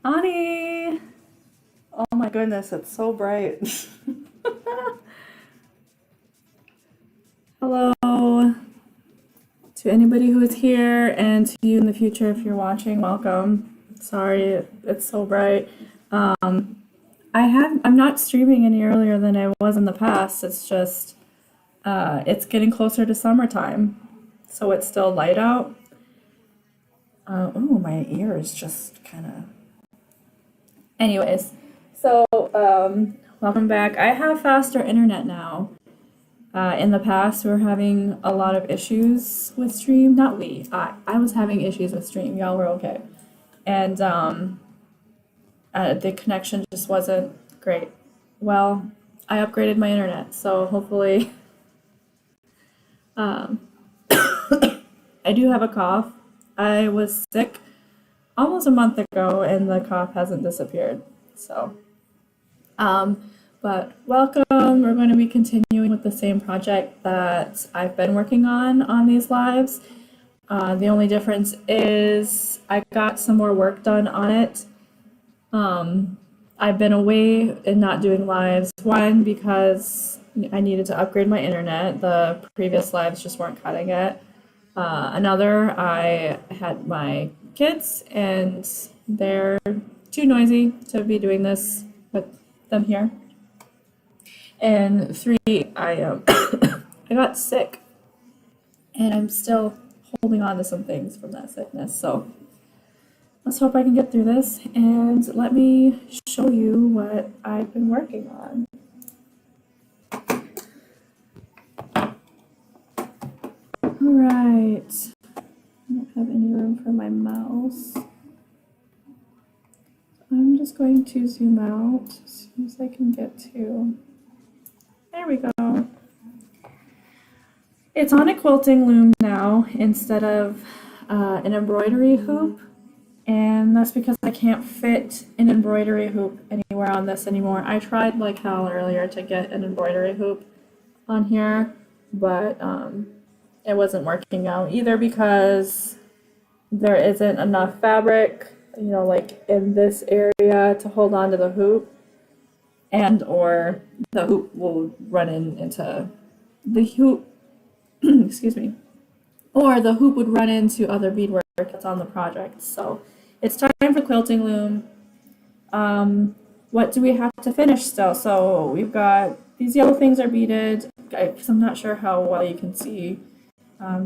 Ani! Oh my goodness, it's so bright. Hello to anybody who is here, and to you in the future if you're watching, welcome. Sorry, it's so bright. I'm not streaming any earlier than I was in the past. It's just it's getting closer to summertime, so it's still light out. Oh, my ear is just kind of. Anyways, so welcome back. I have faster internet now. In the past, we were having a lot of issues with Stream. Not we. I was having issues with Stream. Y'all were okay. And the connection just wasn't great. Well, I upgraded my internet, so hopefully. I do have a cough. I was sick almost a month ago, and the cough hasn't disappeared. So, but welcome. We're going to be continuing with the same project that I've been working on these lives. The only difference is I got some more work done on it. I've been away and not doing lives. One, because I needed to upgrade my internet. The previous lives just weren't cutting it. Another, I had my kids and they're too noisy to be doing this with them here. And three, I I got sick and I'm still holding on to some things from that sickness. So let's hope I can get through this, and let me show you what I've been working on. All right, I don't have any room for my mouse. I'm just going to zoom out as soon as I can get to. There we go. It's on a quilting loom now instead of an embroidery hoop. and that's because I can't fit an embroidery hoop anywhere on this anymore. I tried like hell earlier to get an embroidery hoop on here, but it wasn't working out either because there isn't enough fabric, like in this area to hold on to the hoop, and or the hoop will run into the hoop, excuse me, or the hoop would run into other beadwork that's on the project. So it's time for quilting loom. What do we have to finish still? So we've got these yellow things are beaded, because I'm not sure how well you can see.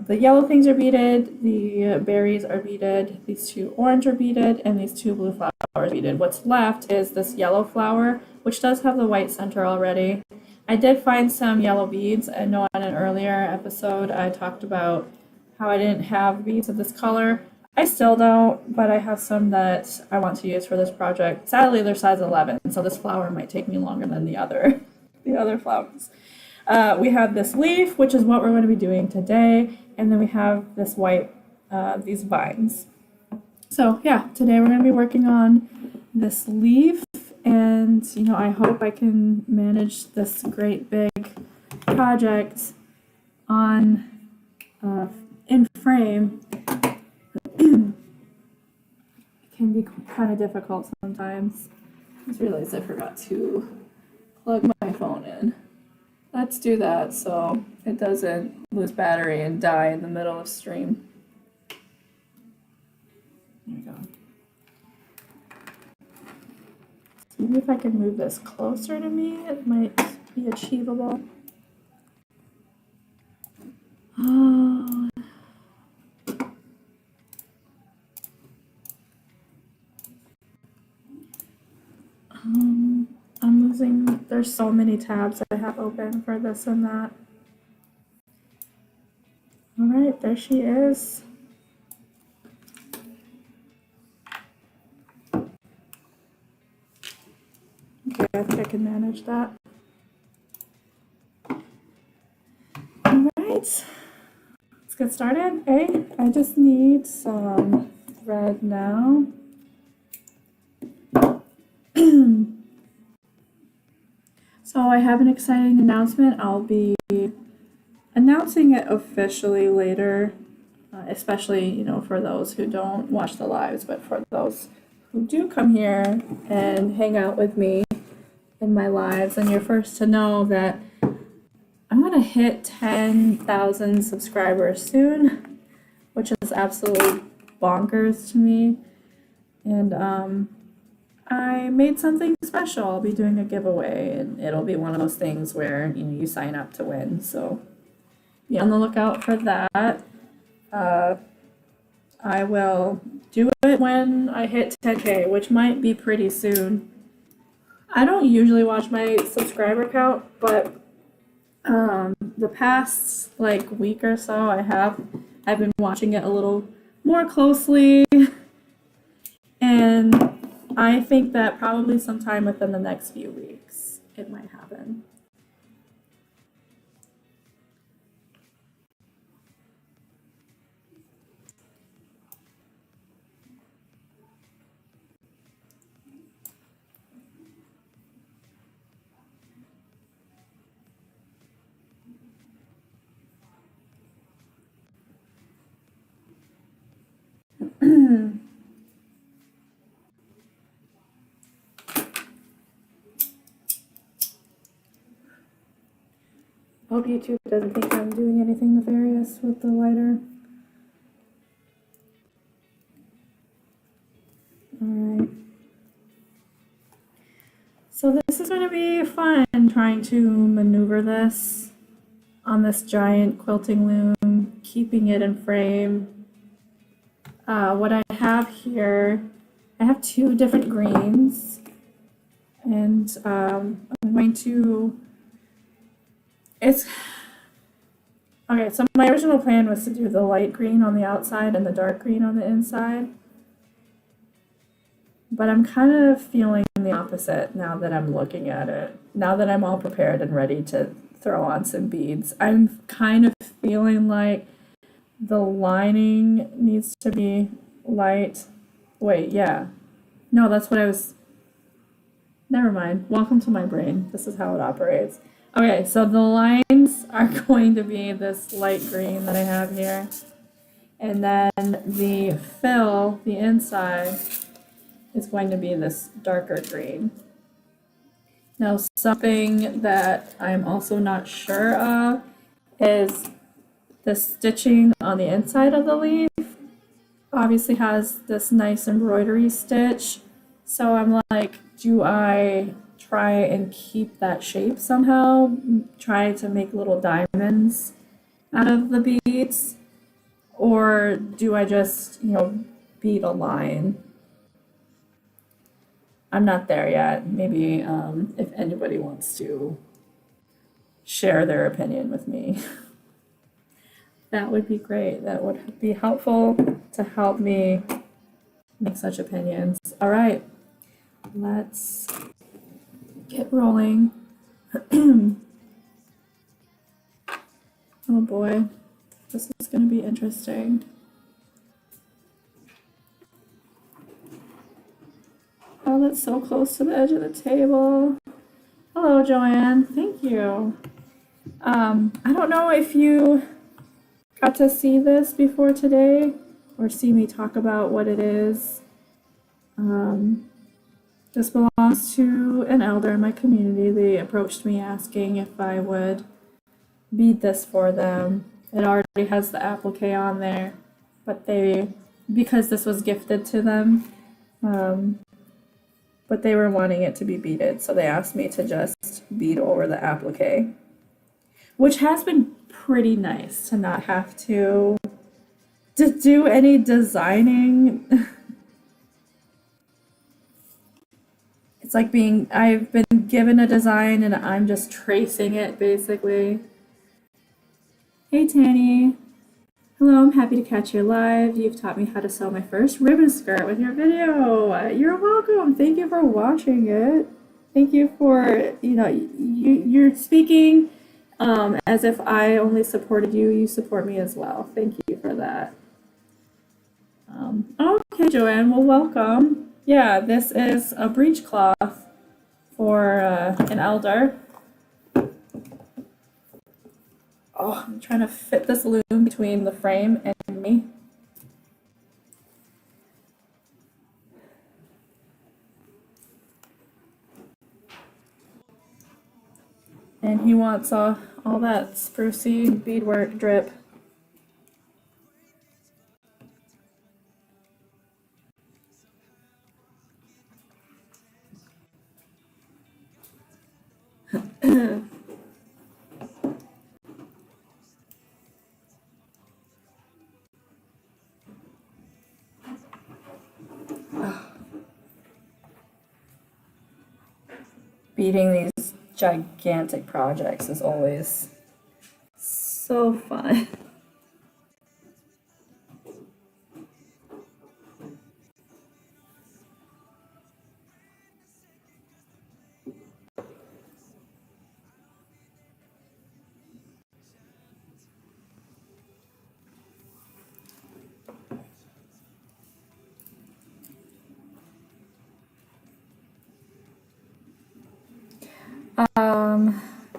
The yellow things are beaded, the berries are beaded, these two orange are beaded, and these two blue flowers are beaded. What's left is this yellow flower, which does have the white center already. I did find some yellow beads. I know on an earlier episode I talked about how I didn't have beads of this color. I still don't, but I have some that I want to use for this project. Sadly, they're size 11, so this flower might take me longer than the other flowers. We have this leaf, which is what we're going to be doing today, and then we have this white, these vines. So yeah, today we're going to be working on this leaf, and I hope I can manage this great big project on in frame. It can be kind of difficult sometimes. I just realized I forgot to plug my phone in. Let's do that so it doesn't lose battery and die in the middle of stream. There we go. See if I can move this closer to me. It might be achievable. Oh. I'm losing, there's so many tabs I have open for this and that. All right, there she is. Okay, I think I can manage that. All right, let's get started. Hey, I just need some thread now. So I have an exciting announcement. I'll be announcing it officially later, especially, for those who don't watch the lives, but for those who do come here and hang out with me in my lives, and you're first to know that I'm going to hit 10,000 subscribers soon, which is absolutely bonkers to me. And I made something special. I'll be doing a giveaway, and it'll be one of those things where you sign up to win. So be on the lookout for that. I will do it when I hit 10K, which might be pretty soon. I don't usually watch my subscriber count, but the past week or so I've been watching it a little more closely, and I think that probably sometime within the next few weeks it might happen. Hope YouTube doesn't think I'm doing anything nefarious with the lighter. Alright. So this is going to be fun, trying to maneuver this on this giant quilting loom, keeping it in frame. What I have here, I have two different greens, and I'm going to okay, so my original plan was to do the light green on the outside and the dark green on the inside. But I'm kind of feeling the opposite now that I'm looking at it. Now that I'm all prepared and ready to throw on some beads, I'm kind of feeling like the lining needs to be light Wait, yeah. No, that's what I was. Never mind. Welcome to my brain. This is how it operates. Okay, so the lines are going to be this light green that I have here. And then the fill, the inside, is going to be this darker green. Now, something that I'm also not sure of is the stitching on the inside of the leaf. Obviously has this nice embroidery stitch. So I'm like, do I try and keep that shape somehow? Try to make little diamonds out of the beads? Or do I just, bead a line? I'm not there yet. Maybe if anybody wants to share their opinion with me, that would be great. That would be helpful to help me make such opinions. All right, let's get rolling. Oh boy, this is going to be interesting. Oh, that's so close to the edge of the table. Hello, Joanne. Thank you. I don't know if you got to see this before today or see me talk about what it is. This belongs to an elder in my community. They approached me asking if I would bead this for them. It already has the applique on there, but because this was gifted to them, but they were wanting it to be beaded, so they asked me to just bead over the applique, which has been pretty nice to not have to do any designing. It's like I've been given a design and I'm just tracing it basically. Hey Tanny. Hello, I'm happy to catch you live. You've taught me how to sew my first ribbon skirt with your video. You're welcome. Thank you for watching it. Thank you for, you're speaking as if I only supported you. You support me as well. Thank you for that. Okay, Joanne, well, welcome. Yeah, this is a breechcloth for an elder. Oh, I'm trying to fit this loom between the frame and me. And he wants all that sprucey beadwork drip. Beading these gigantic projects is always so fun.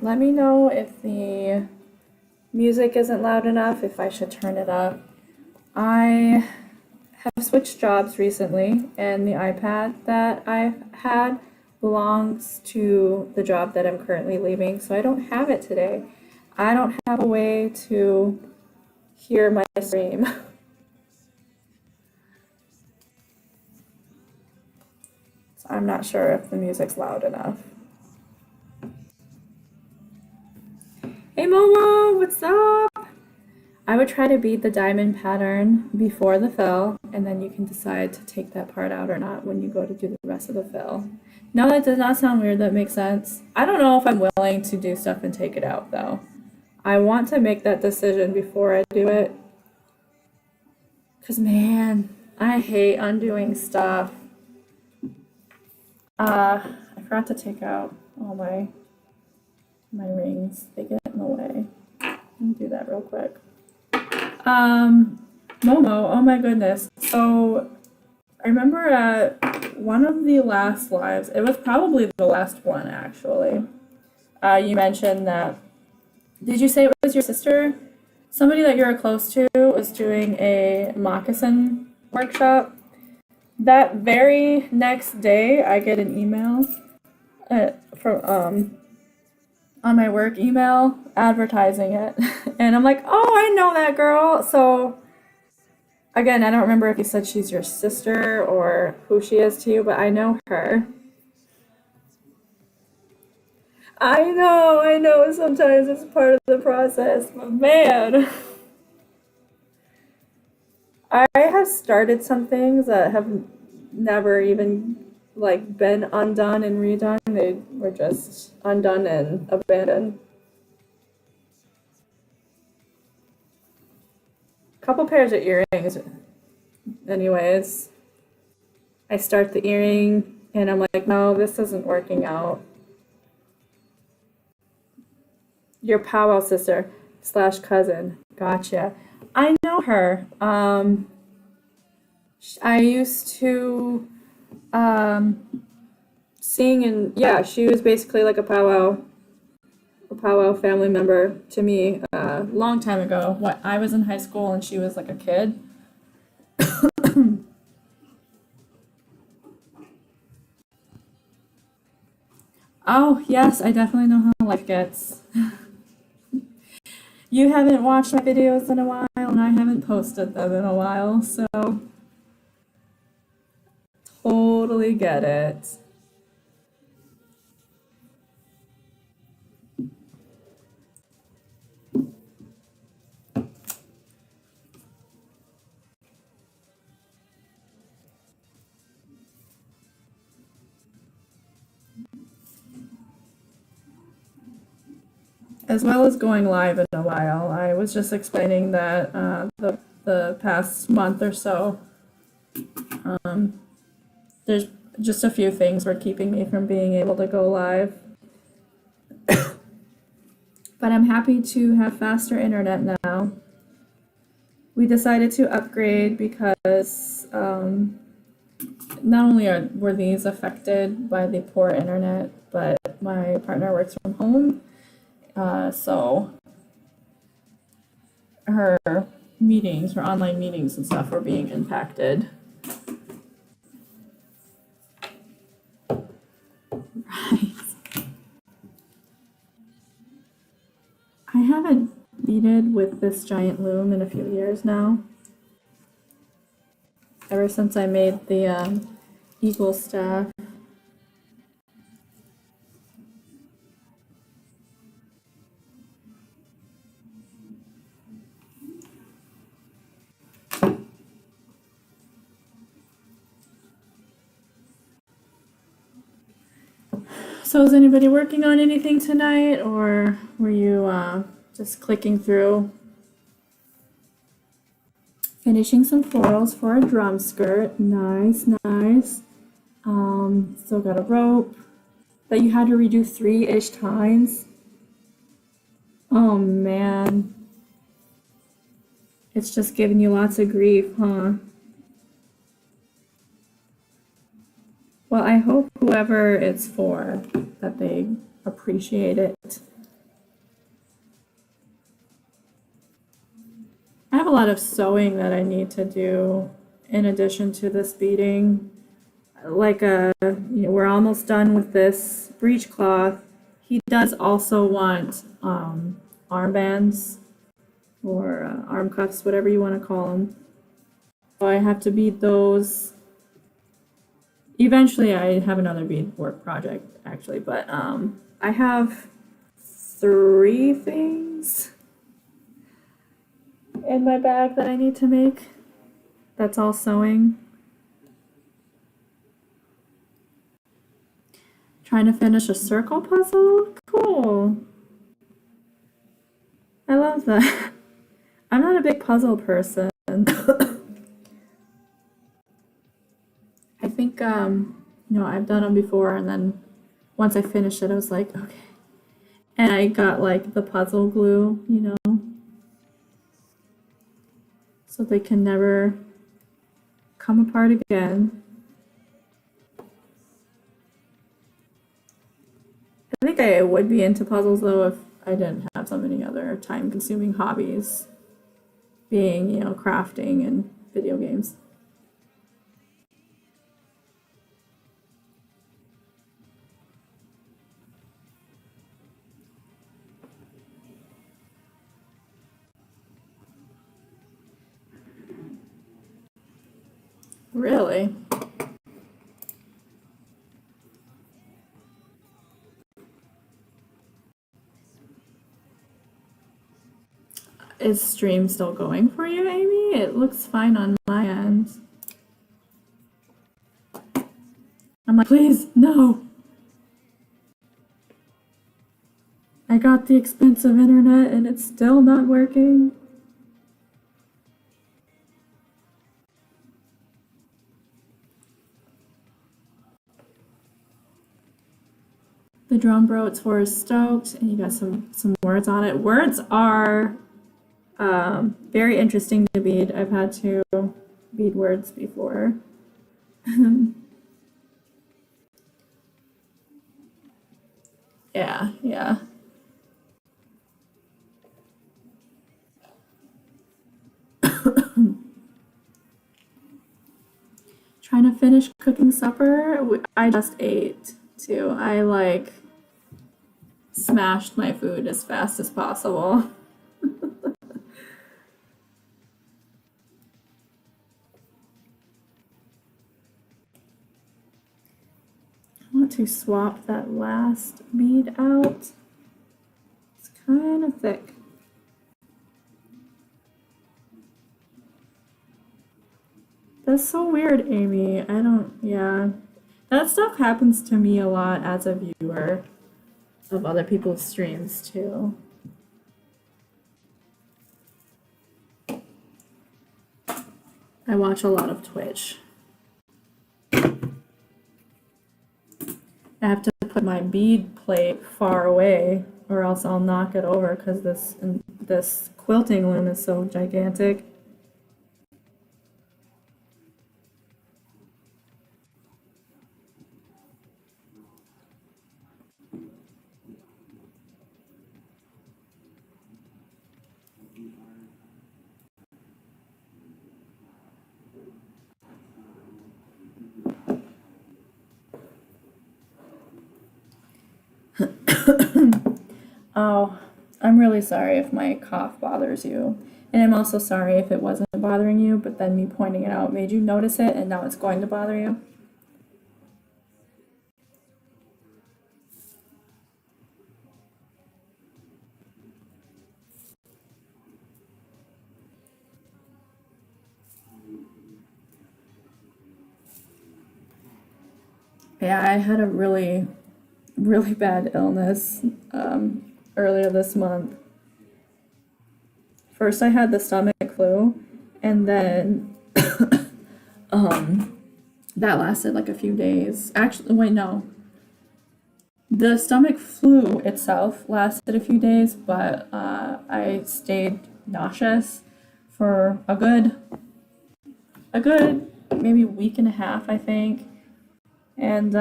Let me know if the music isn't loud enough, if I should turn it up. I have switched jobs recently, and the iPad that I had belongs to the job that I'm currently leaving, so I don't have it today. I don't have a way to hear my stream. So I'm not sure if the music's loud enough. Hey Momo, what's up? I would try to bead the diamond pattern before the fill, and then you can decide to take that part out or not when you go to do the rest of the fill. No, that does not sound weird. That makes sense. I don't know if I'm willing to do stuff and take it out, though. I want to make that decision before I do it. Because, man, I hate undoing stuff. I forgot to take out all my rings. They get in the way. Let me do that real quick. Momo, oh my goodness. So I remember at one of the last lives, it was probably the last one actually. You mentioned that, did you say it was your sister? Somebody that you're close to was doing a moccasin workshop. That very next day, I get an email from on my work email advertising it, and I'm like, oh, I know that girl. So again, I don't remember if you said she's your sister or who she is to you, but I know her. I know. Sometimes it's part of the process, but man, I have started some things that have never even like been undone and redone. They were just undone and abandoned. Couple pairs of earrings, anyways. I start the earring and I'm like, no, this isn't working out. Your powwow sister slash cousin. Gotcha. I know her. I used to sing, and yeah, she was basically like a powwow family member to me a long time ago. What, I was in high school and she was like a kid. Oh, yes, I definitely know how life gets. You haven't watched my videos in a while, and I haven't posted them in a while, so totally get it. As well as going live in a while. I was just explaining that the past month or so, there's just a few things were keeping me from being able to go live. But I'm happy to have faster internet now. We decided to upgrade because not only were these affected by the poor internet, but my partner works from home, so her meetings, her online meetings and stuff were being impacted. Right. I haven't beaded with this giant loom in a few years now. Ever since I made the eagle staff. So is anybody working on anything tonight, or were you just clicking through? Finishing some florals for a drum skirt. Nice, nice. Still got a rope that you had to redo 3-ish times. Oh man. It's just giving you lots of grief, huh? Well, I hope whoever it's for, that they appreciate it. I have a lot of sewing that I need to do in addition to this beading. Like we're almost done with this breechcloth. He does also want armbands or arm cuffs, whatever you want to call them. So I have to bead those. Eventually, I have another beadwork project actually, but I have 3 things in my bag that I need to make. That's all sewing. Trying to finish a circle puzzle? Cool. I love that. I'm not a big puzzle person. I think, I've done them before, and then once I finished it, I was like, okay. And I got like the puzzle glue, so they can never come apart again. I think I would be into puzzles though if I didn't have so many other time-consuming hobbies, being, crafting and video games. Really? Is stream still going for you, Amy? It looks fine on my end. I'm like, please, no. I got the expensive internet and it's still not working. The drum bro, it's for stoked, and you got some words on it. Words are very interesting to bead. I've had to bead words before. Yeah. Trying to finish cooking supper. I just ate too. I smashed my food as fast as possible. I want to swap that last bead out. It's kind of thick. That's so weird, Amy. Yeah. That stuff happens to me a lot as a viewer of other people's streams too. I watch a lot of Twitch. I have to put my bead plate far away or else I'll knock it over because this quilting loom is so gigantic. Oh, I'm really sorry if my cough bothers you. And I'm also sorry if it wasn't bothering you, but then me pointing it out made you notice it and now it's going to bother you. Yeah, I had a really, really bad illness earlier this month. First, I had the stomach flu, and then that lasted like a few days. Actually, wait, no. The stomach flu itself lasted a few days, but I stayed nauseous for a good maybe week and a half, I think. And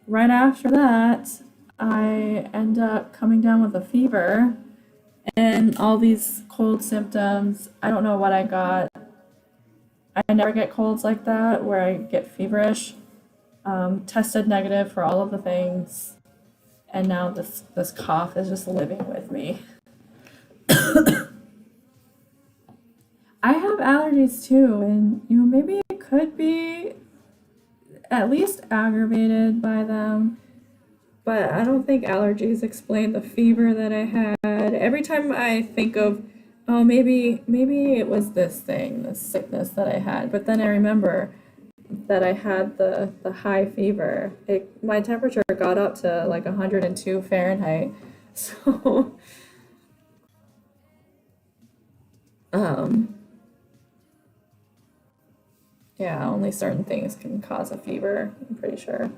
right after that, I end up coming down with a fever and all these cold symptoms. I don't know what I got. I never get colds like that where I get feverish. Tested negative for all of the things, and now this cough is just living with me. I have allergies too, and maybe it could be at least aggravated by them, but I don't think allergies explain the fever that I had. Every time I think of, oh, maybe it was this sickness that I had, but then I remember that I had the high fever. My temperature got up to like 102 Fahrenheit. So, um, yeah, only certain things can cause a fever, I'm pretty sure.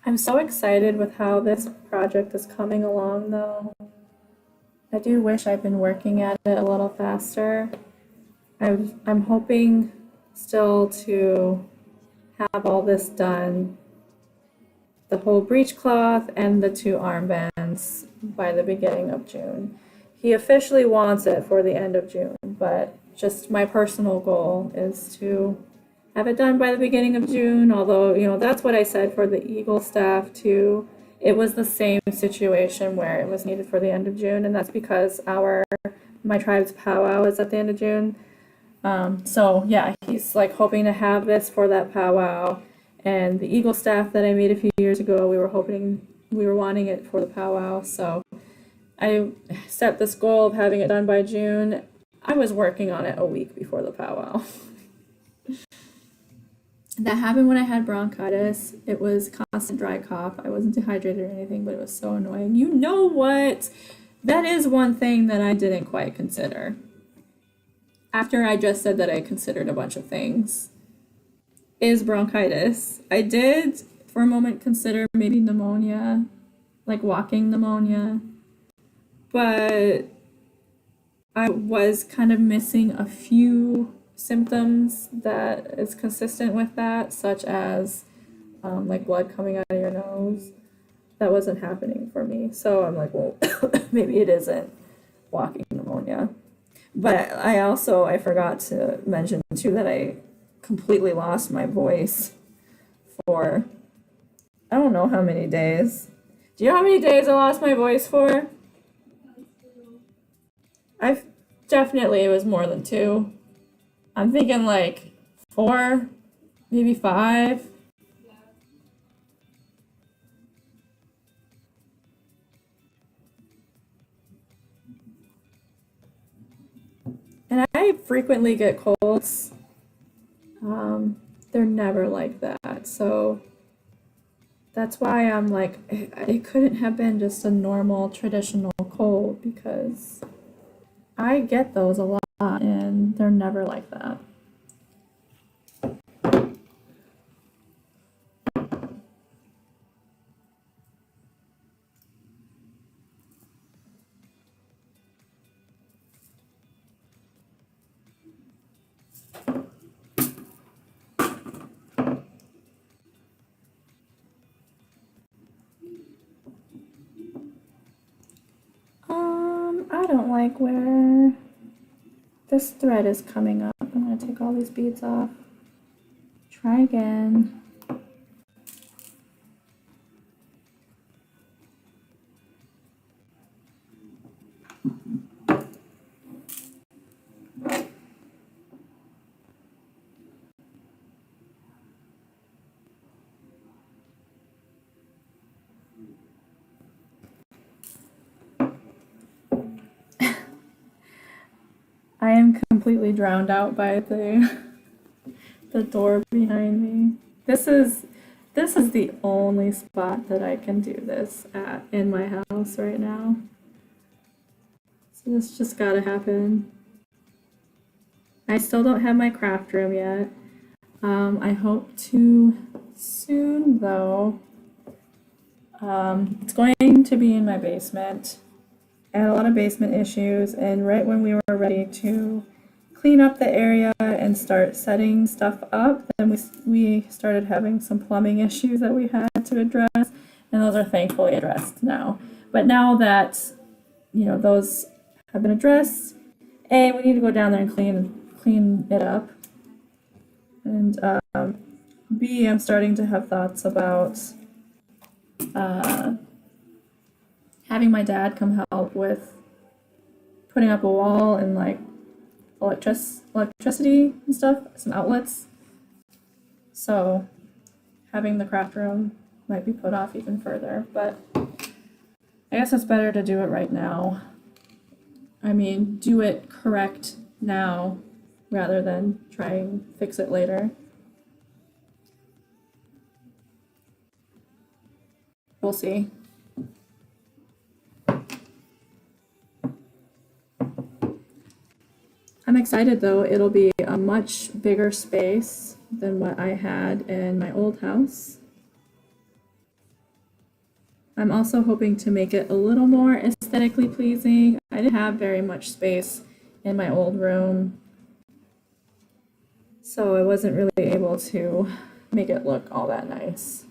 I'm so excited with how this project is coming along, though. I do wish I'd been working at it a little faster. I'm hoping still to have all this done, the whole breechcloth and the two armbands by the beginning of June. He officially wants it for the end of June, but just my personal goal is to have it done by the beginning of June, although, that's what I said for the Eagle staff too. It was the same situation where it was needed for the end of June, and that's because my tribe's powwow is at the end of June. So yeah, he's like hoping to have this for that powwow. And the Eagle staff that I made a few years ago, we were wanting it for the powwow. So I set this goal of having it done by June. I was working on it a week before the powwow. That happened when I had bronchitis. It was constant dry cough. I wasn't dehydrated or anything, but it was so annoying. You know what? That is one thing that I didn't quite consider. After I just said that I considered a bunch of things, is bronchitis. I did for a moment consider maybe pneumonia, like walking pneumonia, but I was kind of missing a few symptoms that is consistent with that, such as like blood coming out of your nose. That wasn't happening for me. So I'm like, well, maybe it isn't walking pneumonia. But I forgot to mention too that I completely lost my voice for I don't know how many days. Do you know how many days I lost my voice for? I've definitely, it was more than 2. I'm thinking like 4, maybe 5. And I frequently get colds. They're never like that. So that's why I'm like, it couldn't have been just a normal traditional cold, because I get those a lot and they're never like that. I don't like where this thread is coming up. I'm going to take all these beads off. Try again. I am completely drowned out by the door behind me. This is the only spot that I can do this at in my house right now. So this just gotta happen. I still don't have my craft room yet. I hope to soon though. It's going to be in my basement. I had a lot of basement issues, and right when we were ready to clean up the area and start setting stuff up, then we started having some plumbing issues that we had to address, and those are thankfully addressed now. But now that those have been addressed, A, we need to go down there and clean it up, and B, I'm starting to have thoughts about having my dad come help with putting up a wall and like electricity and stuff, some outlets. So having the craft room might be put off even further, but I guess it's better to do it right now. I mean, do it correct now rather than try and fix it later. We'll see. I'm excited though. It'll be a much bigger space than what I had in my old house. I'm also hoping to make it a little more aesthetically pleasing. I didn't have very much space in my old room, so I wasn't really able to make it look all that nice.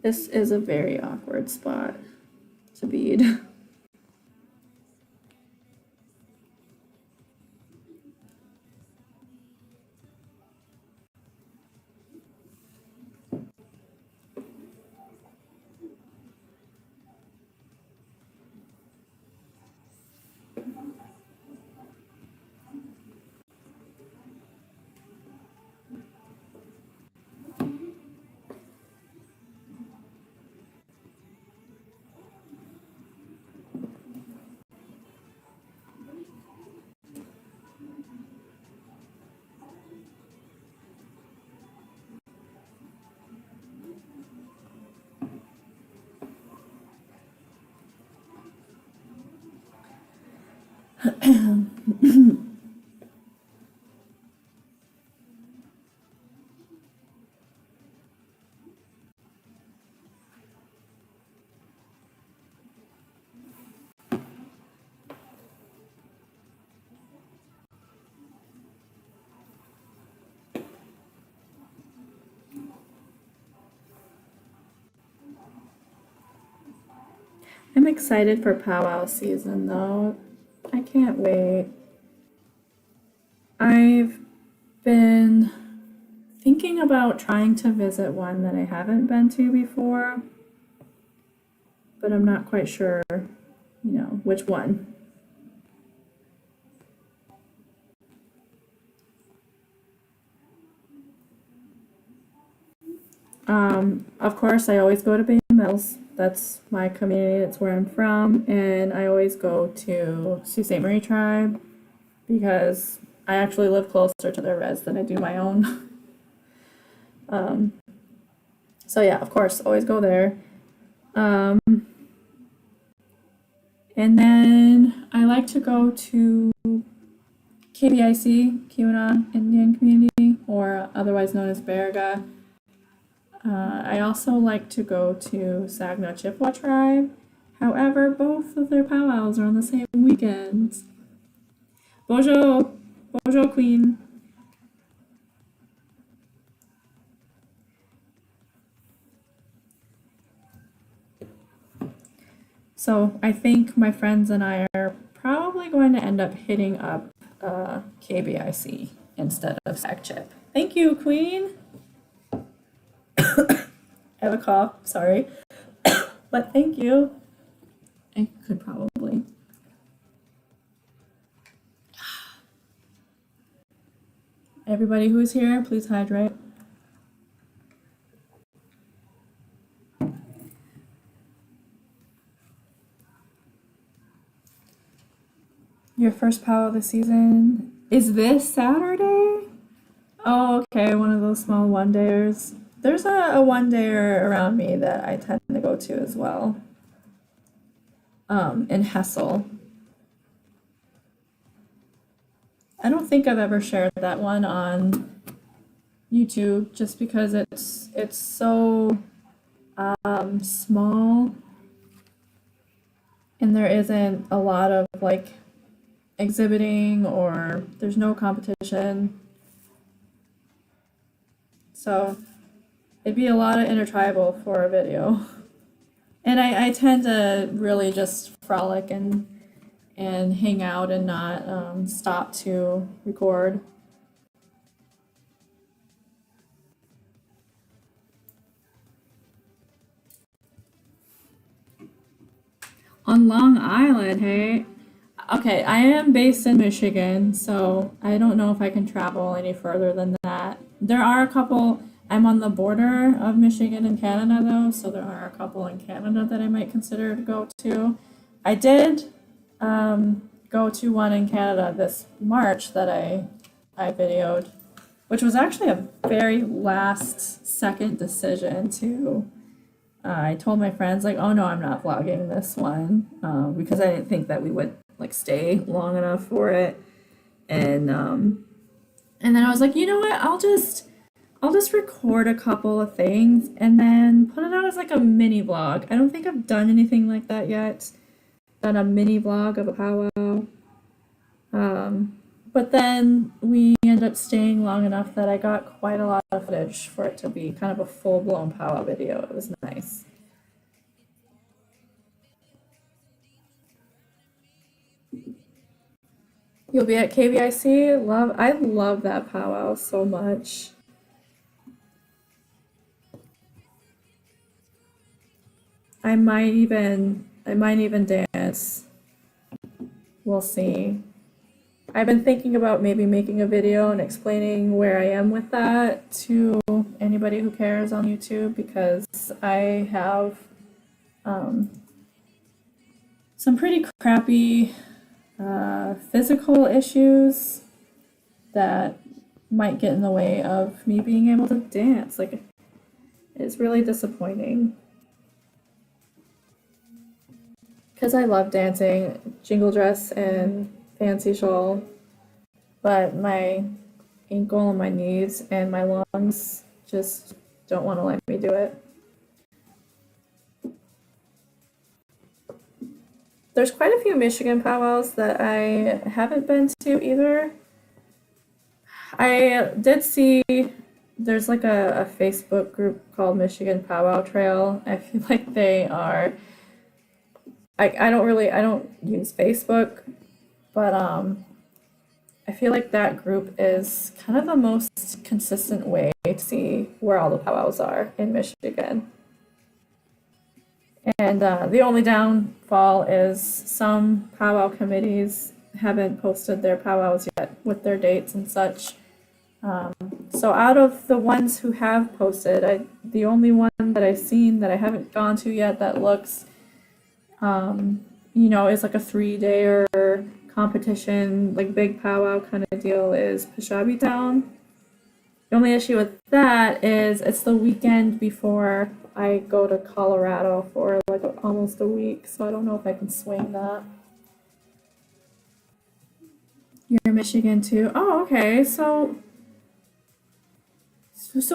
This is a very awkward spot to bead. I'm excited for powwow season though. I can't wait. I've been thinking about trying to visit one that I haven't been to before, but I'm not quite sure, which one. Of course, I always go to Bay Mills. That's my community, that's where I'm from, and I always go to Sault Ste. Marie Tribe because I actually live closer to their res than I do my own. So yeah, of course, always go there. And then I like to go to KBIC, Kiwana Indian Community, or otherwise known as Berga. I also like to go to Saginaw Chippewa Tribe. However, both of their powwows are on the same weekends. Bojo! Bojo Queen! So I think my friends and I are probably going to end up hitting up KBIC instead of Sag Chip. Thank you, Queen! I have a cough, sorry. But thank you. I could probably. Everybody who is here, please hydrate. Your first powwow of the season is this Saturday? Oh, okay, one of those small one-dayers. There's a one-dayer around me that I tend to go to as well. In Hessel. I don't think I've ever shared that one on YouTube just because it's so small and there isn't a lot of like exhibiting or there's no competition. So it'd be a lot of intertribal for a video. And I tend to really just frolic and hang out and not stop to record. On Long Island, hey? Okay, I am based in Michigan, so I don't know if I can travel any further than that. There are a couple, I'm on the border of Michigan and Canada though, so there are a couple in Canada that I might consider to go to. I did go to one in Canada this March that I videoed, which was actually a very last second decision to I told my friends like, oh no, I'm not vlogging this one because I didn't think that we would like stay long enough for it, and And then I was like, you know what? I'll just record a couple of things and then put it out as like a mini vlog. I don't think I've done anything like that yet. Done a mini vlog of a powwow. But then we ended up staying long enough that I got quite a lot of footage for it to be kind of a full-blown powwow video. It was nice. You'll be at KVIC? I love that powwow so much. I might even dance. We'll see. I've been thinking about maybe making a video and explaining where I am with that to anybody who cares on YouTube, because I have some pretty crappy physical issues that might get in the way of me being able to dance. Like, it's really disappointing. Because I love dancing, jingle dress and fancy shawl, but my ankle and my knees and my lungs just don't want to let me do it. There's quite a few Michigan powwows that I haven't been to either. I did see there's like a Facebook group called Michigan Powwow Trail. I feel like they are, I don't use Facebook, but I feel like that group is kind of the most consistent way to see where all the powwows are in Michigan. And the only downfall is some powwow committees haven't posted their powwows yet with their dates and such. So out of the ones who have posted, the only one that I've seen that I haven't gone to yet that looks, is like a 3-day competition, like big powwow kind of deal, is Peshabi Town. The only issue with that is it's the weekend before I go to Colorado for like almost a week, so I don't know if I can swing that. You're Michigan too? Oh, okay. So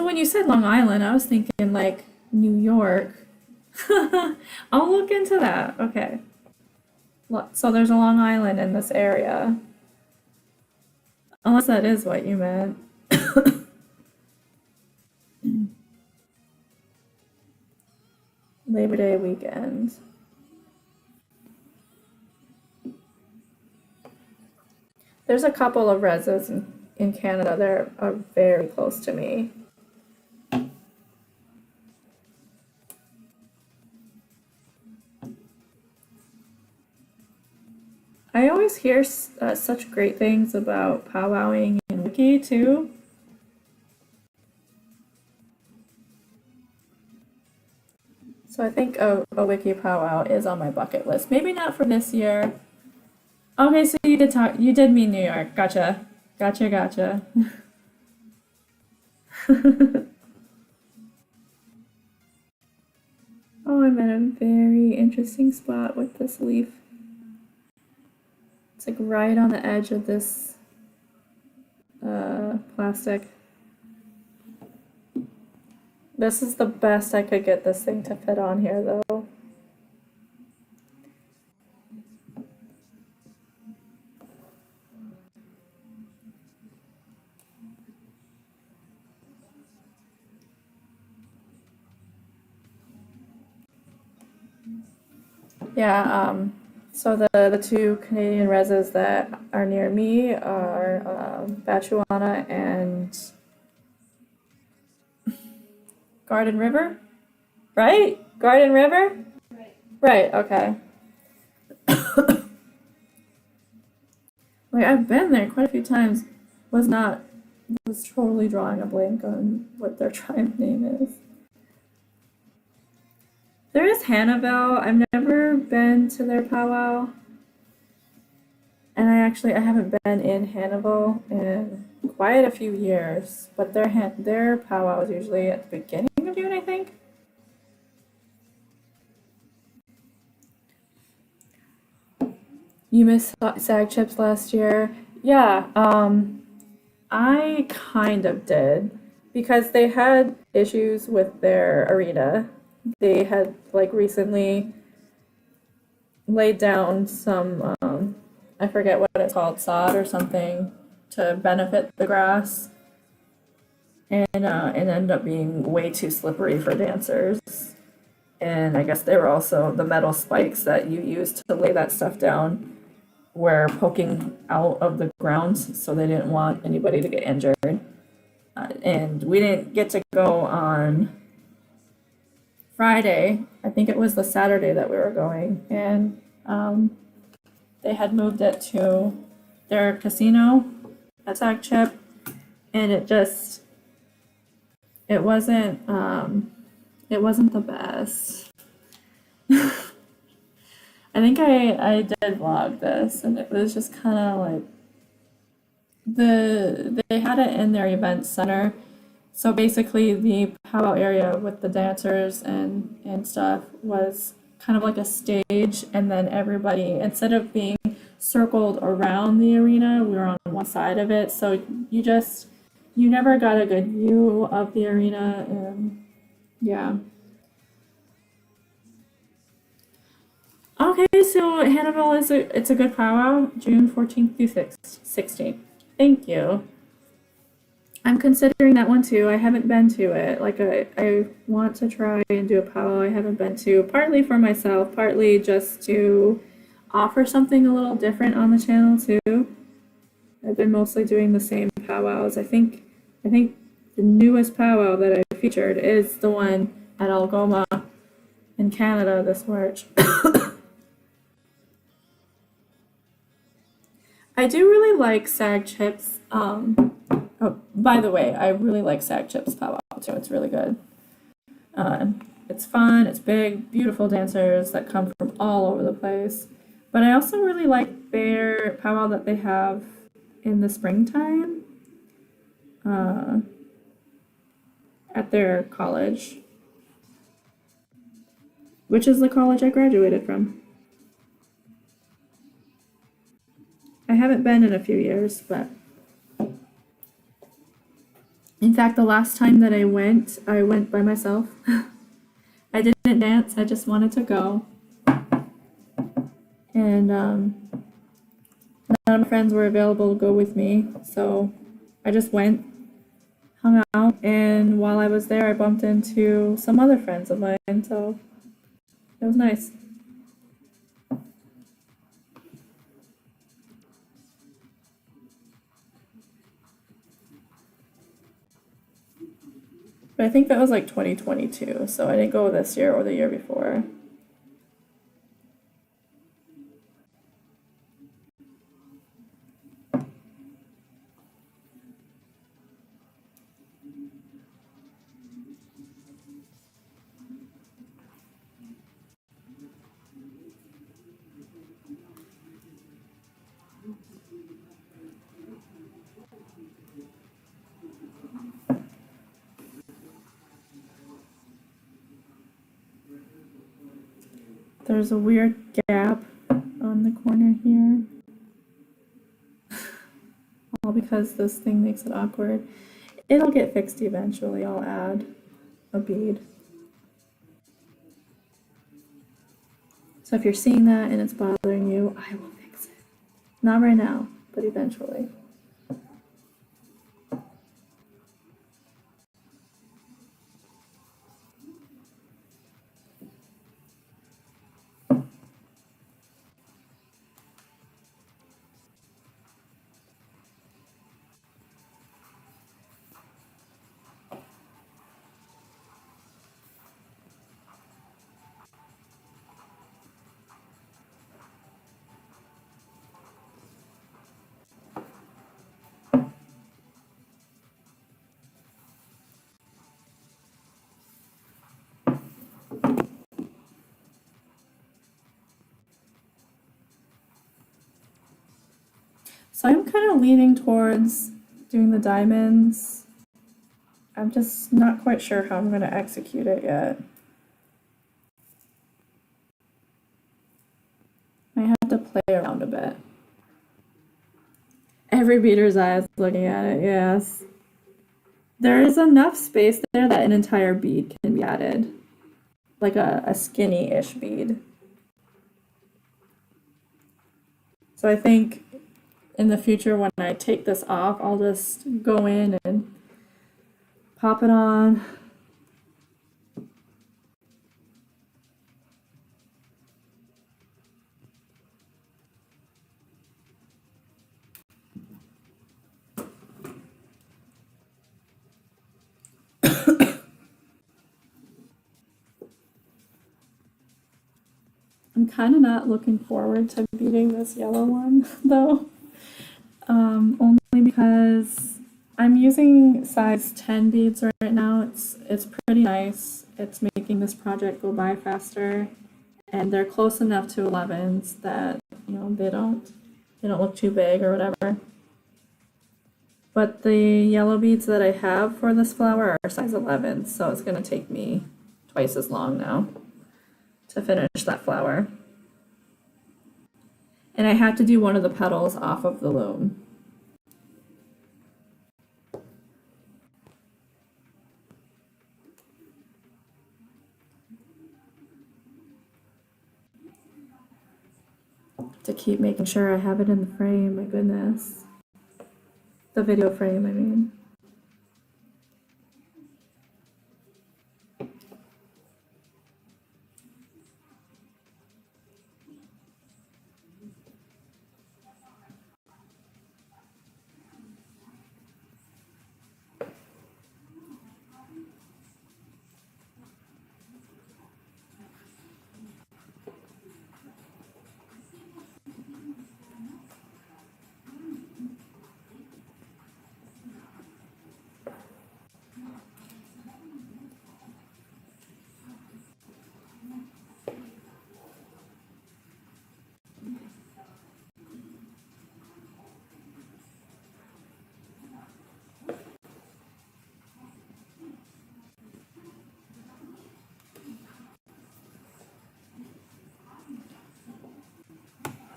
when you said Long Island, I was thinking like New York. I'll look into that. Okay. So there's a Long Island in this area. Unless that is what you meant. Labor Day weekend. There's a couple of reses in Canada that are very close to me. I always hear such great things about powwowing in Wiki too. So I think a Wiki powwow is on my bucket list. Maybe not for this year. Okay, so you did mean New York. Gotcha. Gotcha. Oh, I'm at a very interesting spot with this leaf. It's like right on the edge of this plastic. This is the best I could get this thing to fit on here, though. Yeah, so the two Canadian reses that are near me are Bachuana and Garden River, right? Garden River? Right, okay. Like, I've been there quite a few times. Was totally drawing a blank on what their tribe name is. There is Hannahville. I've never been to their powwow. And I haven't been in Hannahville in quite a few years. But their powwow is usually at the beginning of June, I think. You missed SAG Chips last year. Yeah, I kind of did because they had issues with their arena. They had like recently laid down some I forget what it's called, sod or something to benefit the grass, and it ended up being way too slippery for dancers. And I guess they were also the metal spikes that you use to lay that stuff down were poking out of the ground, so they didn't want anybody to get injured. And we didn't get to go on Friday. I think it was the Saturday that we were going, and they had moved it to their casino at Sack Chip, and it wasn't the best. I think I did vlog this, and it was just kind of like they had it in their event center. So basically, the powwow area with the dancers and stuff was kind of like a stage, and then everybody, instead of being circled around the arena, we were on one side of it. So you never got a good view of the arena, and yeah. Okay, so Hannibal it's a good powwow, June 14th through 16th. Thank you. I'm considering that one too. I haven't been to it. Like I want to try and do a powwow I haven't been to, partly for myself, partly just to offer something a little different on the channel too. I've been mostly doing the same powwows. I think the newest powwow that I featured is the one at Algoma in Canada this March. I do really like Sag Chips. Oh, by the way, I really like Sag Chips powwow too. It's really good. It's fun. It's big, beautiful dancers that come from all over the place. But I also really like their powwow that they have in the springtime at their college, which is the college I graduated from. I haven't been in a few years, but in fact, the last time that I went by myself. I didn't dance, I just wanted to go. And none of my friends were available to go with me, so I just went, hung out, and while I was there, I bumped into some other friends of mine, so it was nice. But I think that was like 2022, so I didn't go this year or the year before. There's a weird gap on the corner here. All because this thing makes it awkward. It'll get fixed eventually. I'll add a bead. So if you're seeing that and it's bothering you, I will fix it. Not right now, but eventually. So I'm kind of leaning towards doing the diamonds. I'm just not quite sure how I'm going to execute it yet. I have to play around a bit. Every beater's eye is looking at it, yes. There is enough space there that an entire bead can be added. Like a skinny-ish bead. So I think in the future when I take this off, I'll just go in and pop it on. I'm kind of not looking forward to beating this yellow one, though. Only because I'm using size 10 beads right now. It's pretty nice. It's making this project go by faster, and they're close enough to 11s that they don't look too big or whatever. But the yellow beads that I have for this flower are size 11, so it's going to take me twice as long now to finish that flower. And I had to do one of the petals off of the loom. To keep making sure I have it in the frame, my goodness. The video frame, I mean.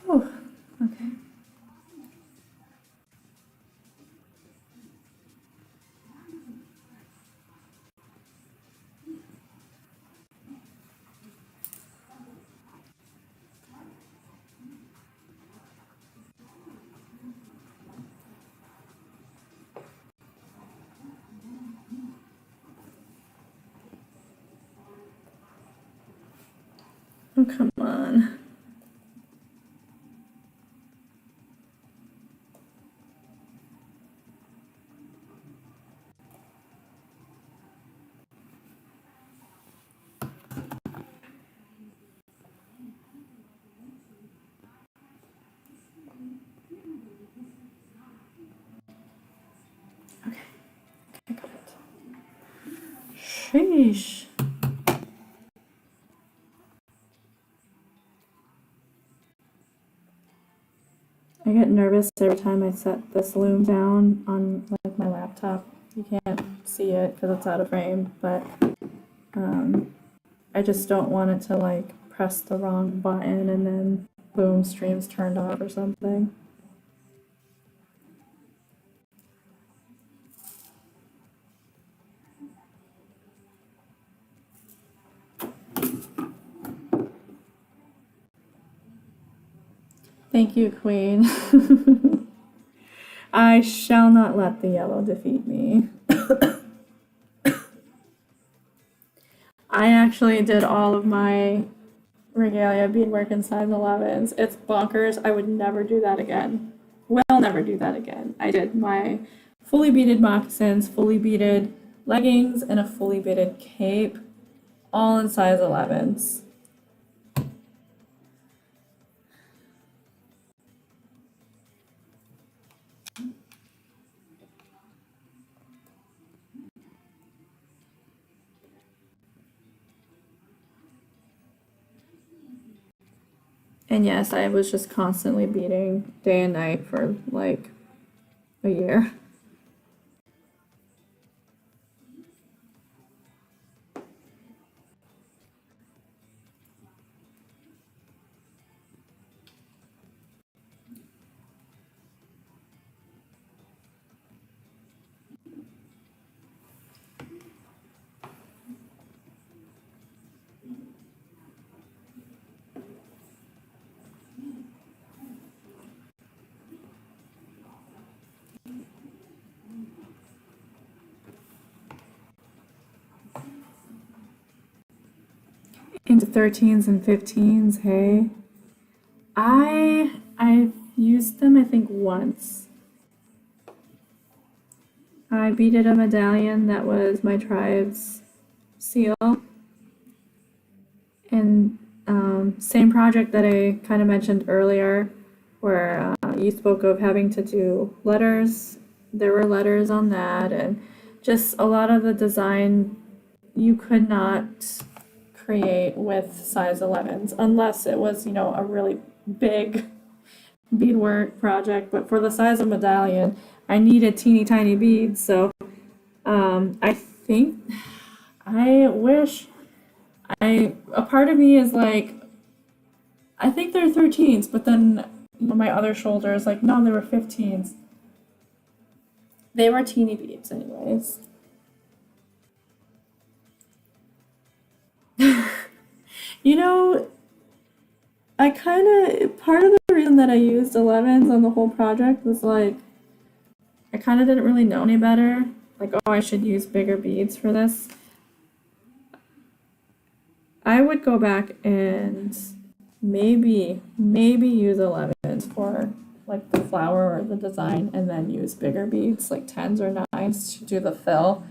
Oh, okay. Oh, come on. Okay, I got it. Sheesh. I get nervous every time I set this loom down on like my laptop. You can't see it because it's out of frame, but I just don't want it to like press the wrong button and then boom, stream's turned off or something. Thank you, Queen. I shall not let the yellow defeat me. I actually did all of my regalia beadwork in size 11s. It's bonkers. I would never do that again. Will never do that again. I did my fully beaded moccasins, fully beaded leggings, and a fully beaded cape, all in size 11s. And yes, I was just constantly beading day and night for like a year. into 13s and 15s, hey. I've used them I think once. I beaded a medallion that was my tribe's seal. And same project that I kind of mentioned earlier, where you spoke of having to do letters. There were letters on that, and just a lot of the design you could not create with size 11s unless it was, a really big beadwork project. But for the size of medallion, I needed teeny tiny beads. So I think, I wish, a part of me is like, I think they're 13s, but then my other shoulder is like, no, they were 15s. They were teeny beads anyways. Part of the reason that I used 11s on the whole project was like, I kind of didn't really know any better. Like, oh, I should use bigger beads for this. I would go back and maybe use 11s for like the flower or the design, and then use bigger beads like 10s or 9s to do the fill.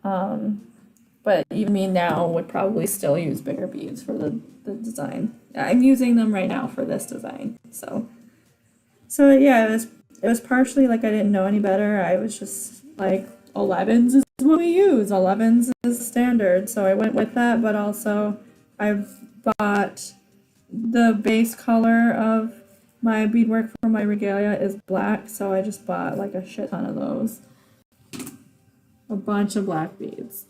But even me now would probably still use bigger beads for the design. I'm using them right now for this design. So yeah, it was partially like I didn't know any better. I was just like, 11s is what we use. 11s is standard. So I went with that, but also I've bought the base color of my beadwork for my regalia is black, so I just bought like a shit ton of those. A bunch of black beads.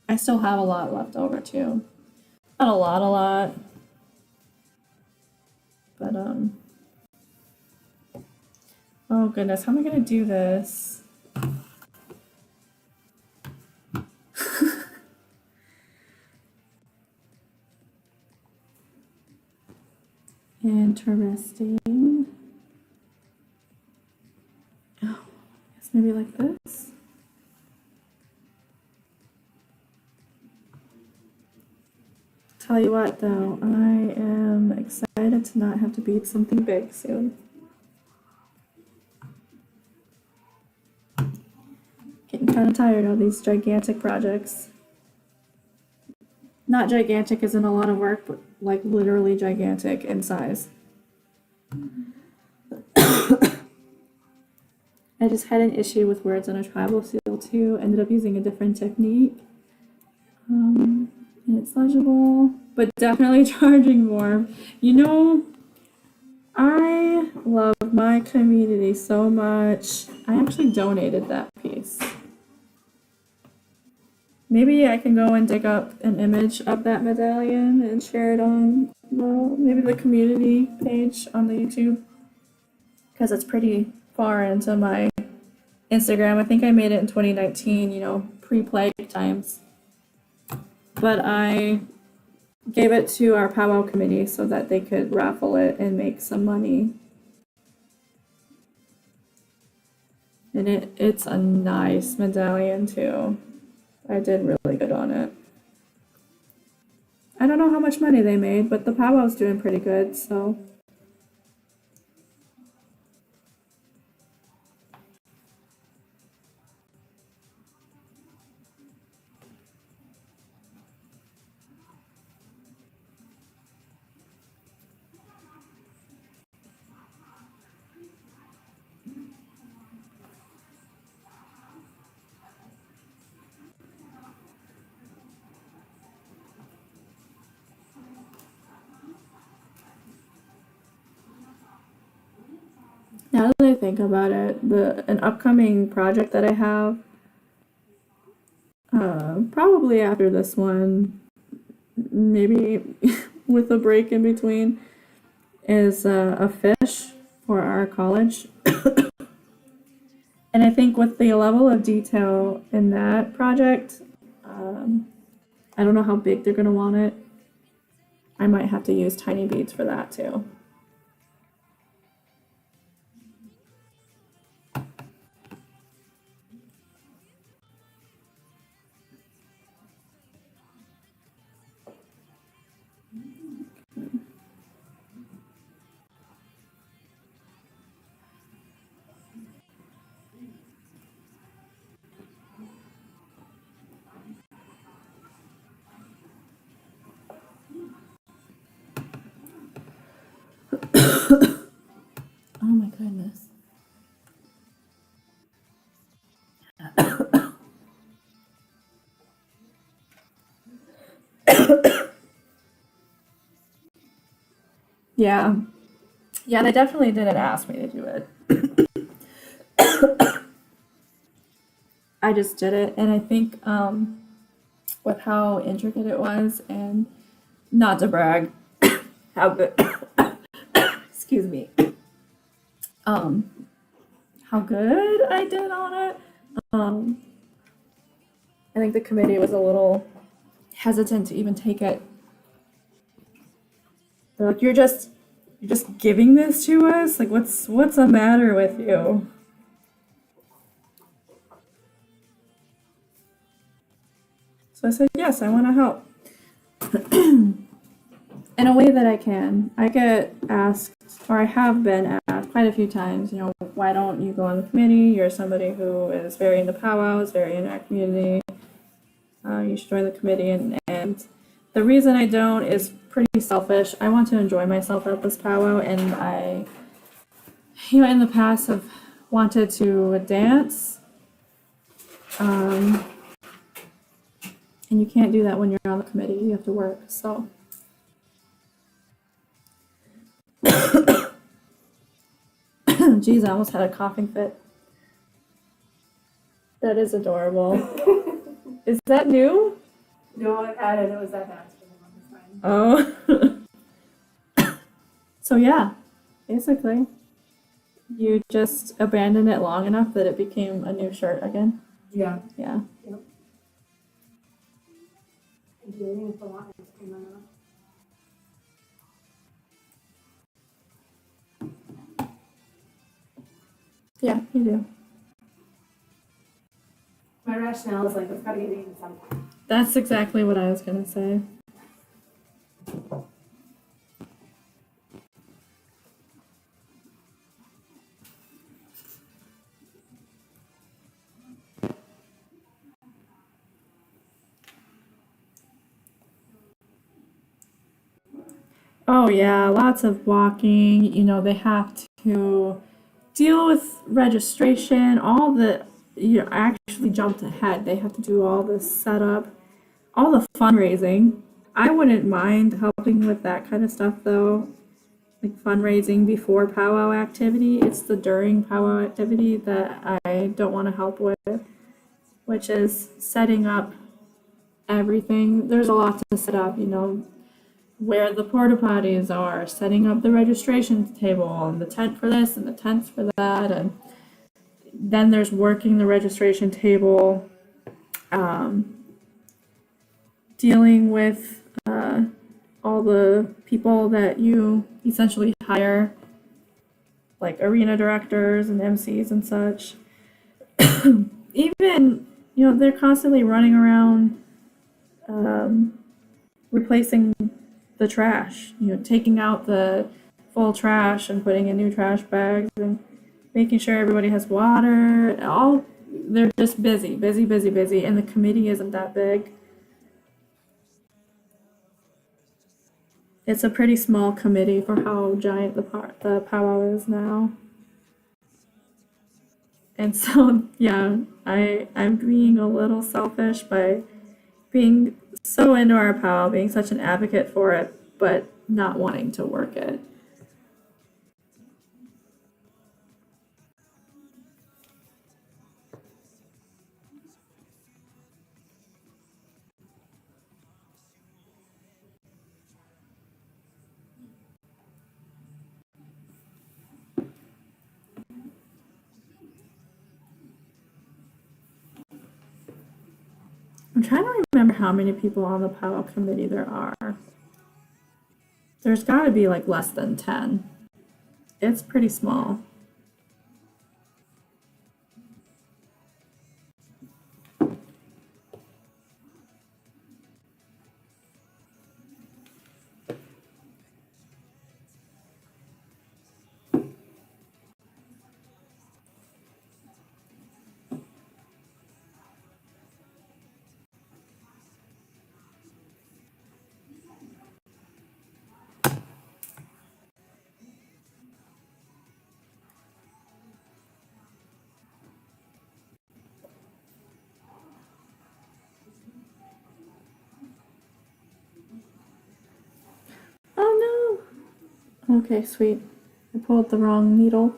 I still have a lot left over too. Not a lot. But oh goodness, how am I gonna do this? Interesting. Oh, I guess maybe like this. Tell you what though, I am excited to not have to bead something big soon. Getting kind of tired of these gigantic projects. Not gigantic as in a lot of work, but like literally gigantic in size. I just had an issue with words on a tribal seal too. Ended up using a different technique. And it's legible, but definitely charging more. I love my community so much. I actually donated that piece. Maybe I can go and dig up an image of that medallion and share it on maybe the community page on the YouTube, because it's pretty far into my Instagram. I think I made it in 2019, pre-plague times. But I gave it to our powwow committee so that they could raffle it and make some money. And it's a nice medallion too. I did really good on it. I don't know how much money they made, but the powwow's doing pretty good, so. Now that I think about it, an upcoming project that I have, probably after this one, maybe with a break in between, is a fish for our college. And I think with the level of detail in that project, I don't know how big they're going to want it. I might have to use tiny beads for that too. Oh my goodness. Yeah. Yeah, they definitely didn't ask me to do it. I just did it, and I think with how intricate it was, and not to brag, how good, excuse me, um, how good I did on it. I think the committee was a little hesitant to even take it. They're like, you're just giving this to us? Like, what's the matter with you? So I said, yes, I want to help. In a way that I can. I get asked, or I have been asked quite a few times, why don't you go on the committee? You're somebody who is very in the powwows, very in our community. You should join the committee. And the reason I don't is pretty selfish. I want to enjoy myself at this powwow, and I, in the past have wanted to dance. And you can't do that when you're on the committee. You have to work. So. Geez, I almost had a coughing fit. That is adorable. Is that new? No, I've had it. It was that fast for the longest time. Oh. So yeah, basically, you just abandoned it long enough that it became a new shirt again. Yeah. Yeah. Yep. Beading for long. Yeah, you do. My rationale is like, it's gotta get eaten sometime. That's exactly what I was gonna say. Oh yeah, lots of walking. They have to deal with registration, all the, I actually jumped ahead. They have to do all the setup, all the fundraising. I wouldn't mind helping with that kind of stuff though, like fundraising before powwow activity. It's the during powwow activity that I don't want to help with, which is setting up everything. There's a lot to set up, where the porta potties are, setting up the registration table, and the tent for this and the tents for that, and then there's working the registration table, dealing with all the people that you essentially hire, like arena directors and MCs and such. Even, they're constantly running around replacing the trash, taking out the full trash and putting in new trash bags and making sure everybody has water. They're just busy, and the committee isn't that big. It's a pretty small committee for how giant the powwow is now. And so, yeah, I'm being a little selfish by being so into our powwow, being such an advocate for it, but not wanting to work it. I'm trying to remember how many people on the powwow committee there are. There's got to be like less than 10. It's pretty small. Okay, sweet. I pulled the wrong needle.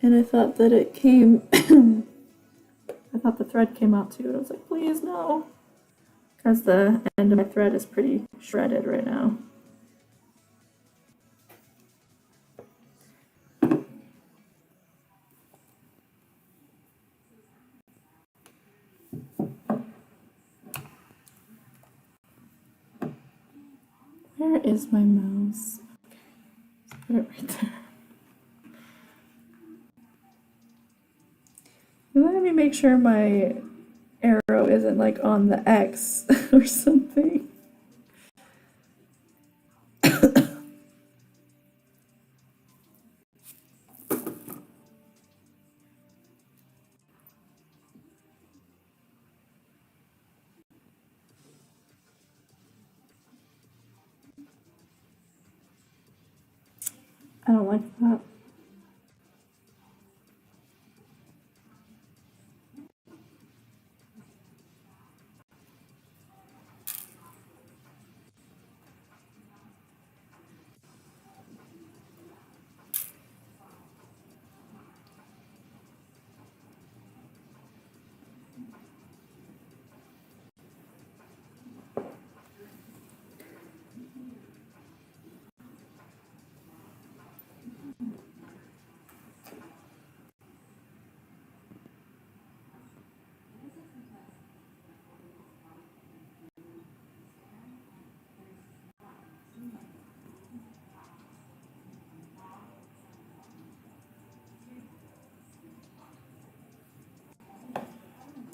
And I thought that it came, I thought the thread came out too. And I was like, please no. Because the end of my thread is pretty shredded right now. Where is my mouse? Okay, let's put it right there. Let me make sure my arrow isn't like on the X or something. I don't like that.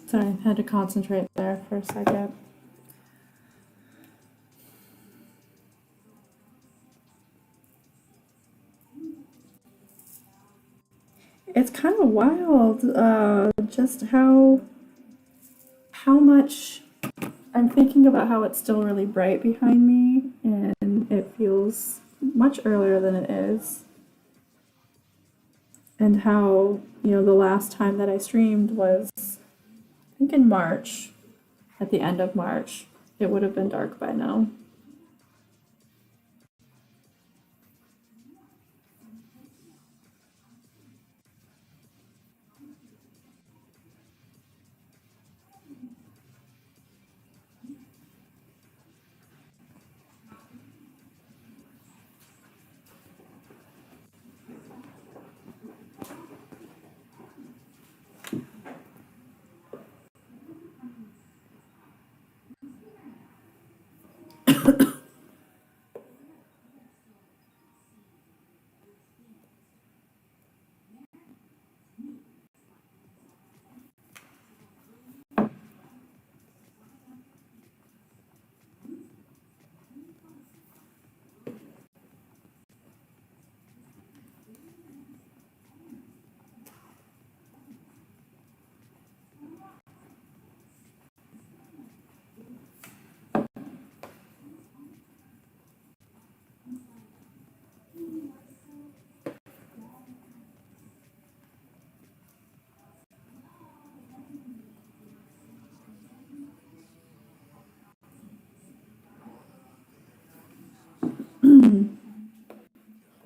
Sorry, I had to concentrate there for a second. It's kind of wild, just how much I'm thinking about how it's still really bright behind me, and it feels much earlier than it is. And how, the last time that I streamed was, I think in March, at the end of March. It would have been dark by now.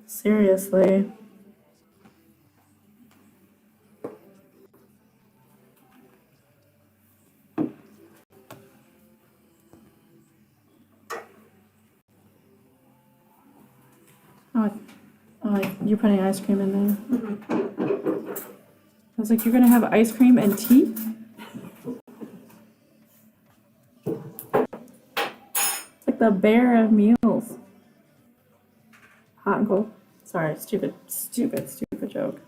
Seriously. You're putting ice cream in there. I was like, you're gonna have ice cream and tea? It's like the bear of meals. Hot and cold. Sorry, stupid joke.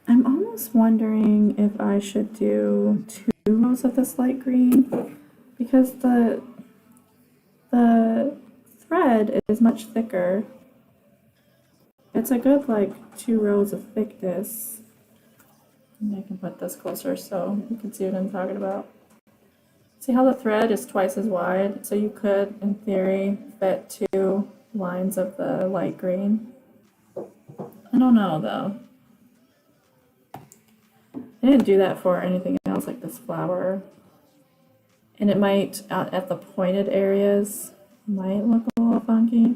I'm almost wondering if I should do rows of this light green because the thread is much thicker. It's a good like 2 rows of thickness. And I can put this closer so you can see what I'm talking about. See how the thread is twice as wide? So you could, in theory, fit 2 lines of the light green. I don't know though. I didn't do that for anything else like this flower. And it might, at the pointed areas, might look a little funky.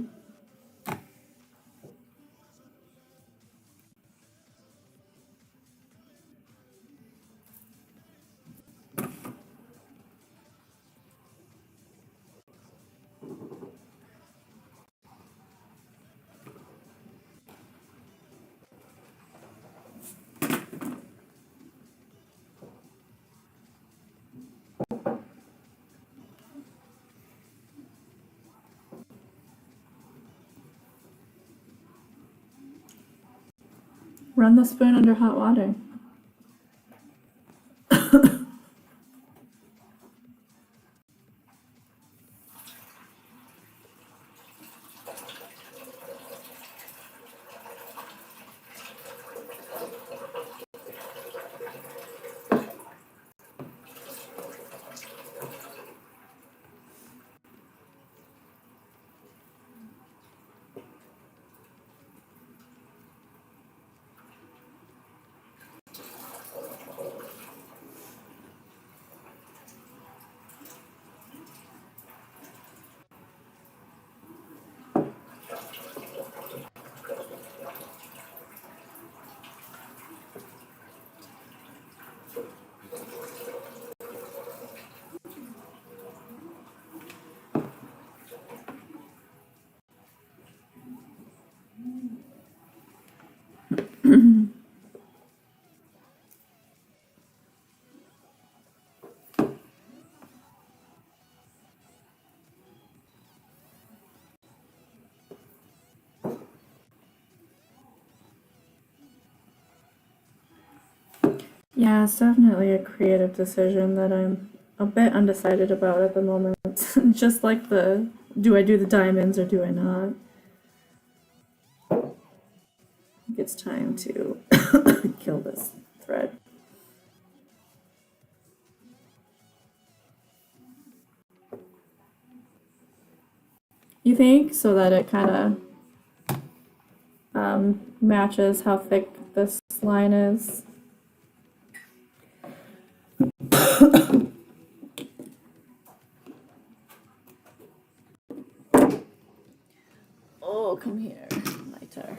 Run the spoon under hot water. Yeah, it's definitely a creative decision that I'm a bit undecided about at the moment. Just like do I do the diamonds or do I not? I think it's time to kill this thread. You think? So that it kind of matches how thick this line is. Oh, come here, lighter.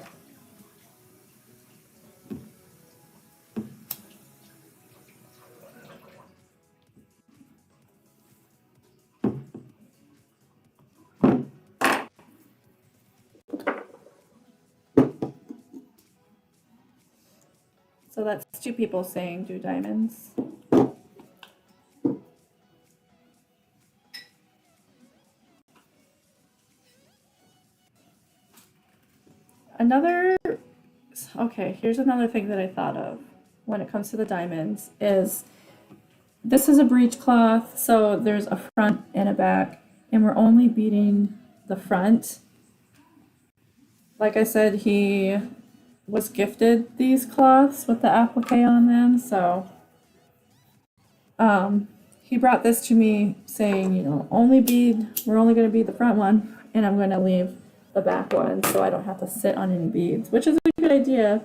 So that's 2 people saying do diamonds. Okay, here's another thing that I thought of when it comes to the diamonds is this is a breechcloth, so there's a front and a back, and we're only beading the front. Like I said, he was gifted these cloths with the applique on them, so he brought this to me saying, we're only going to bead the front one, and I'm going to leave the back one so I don't have to sit on any beads, which is a good idea,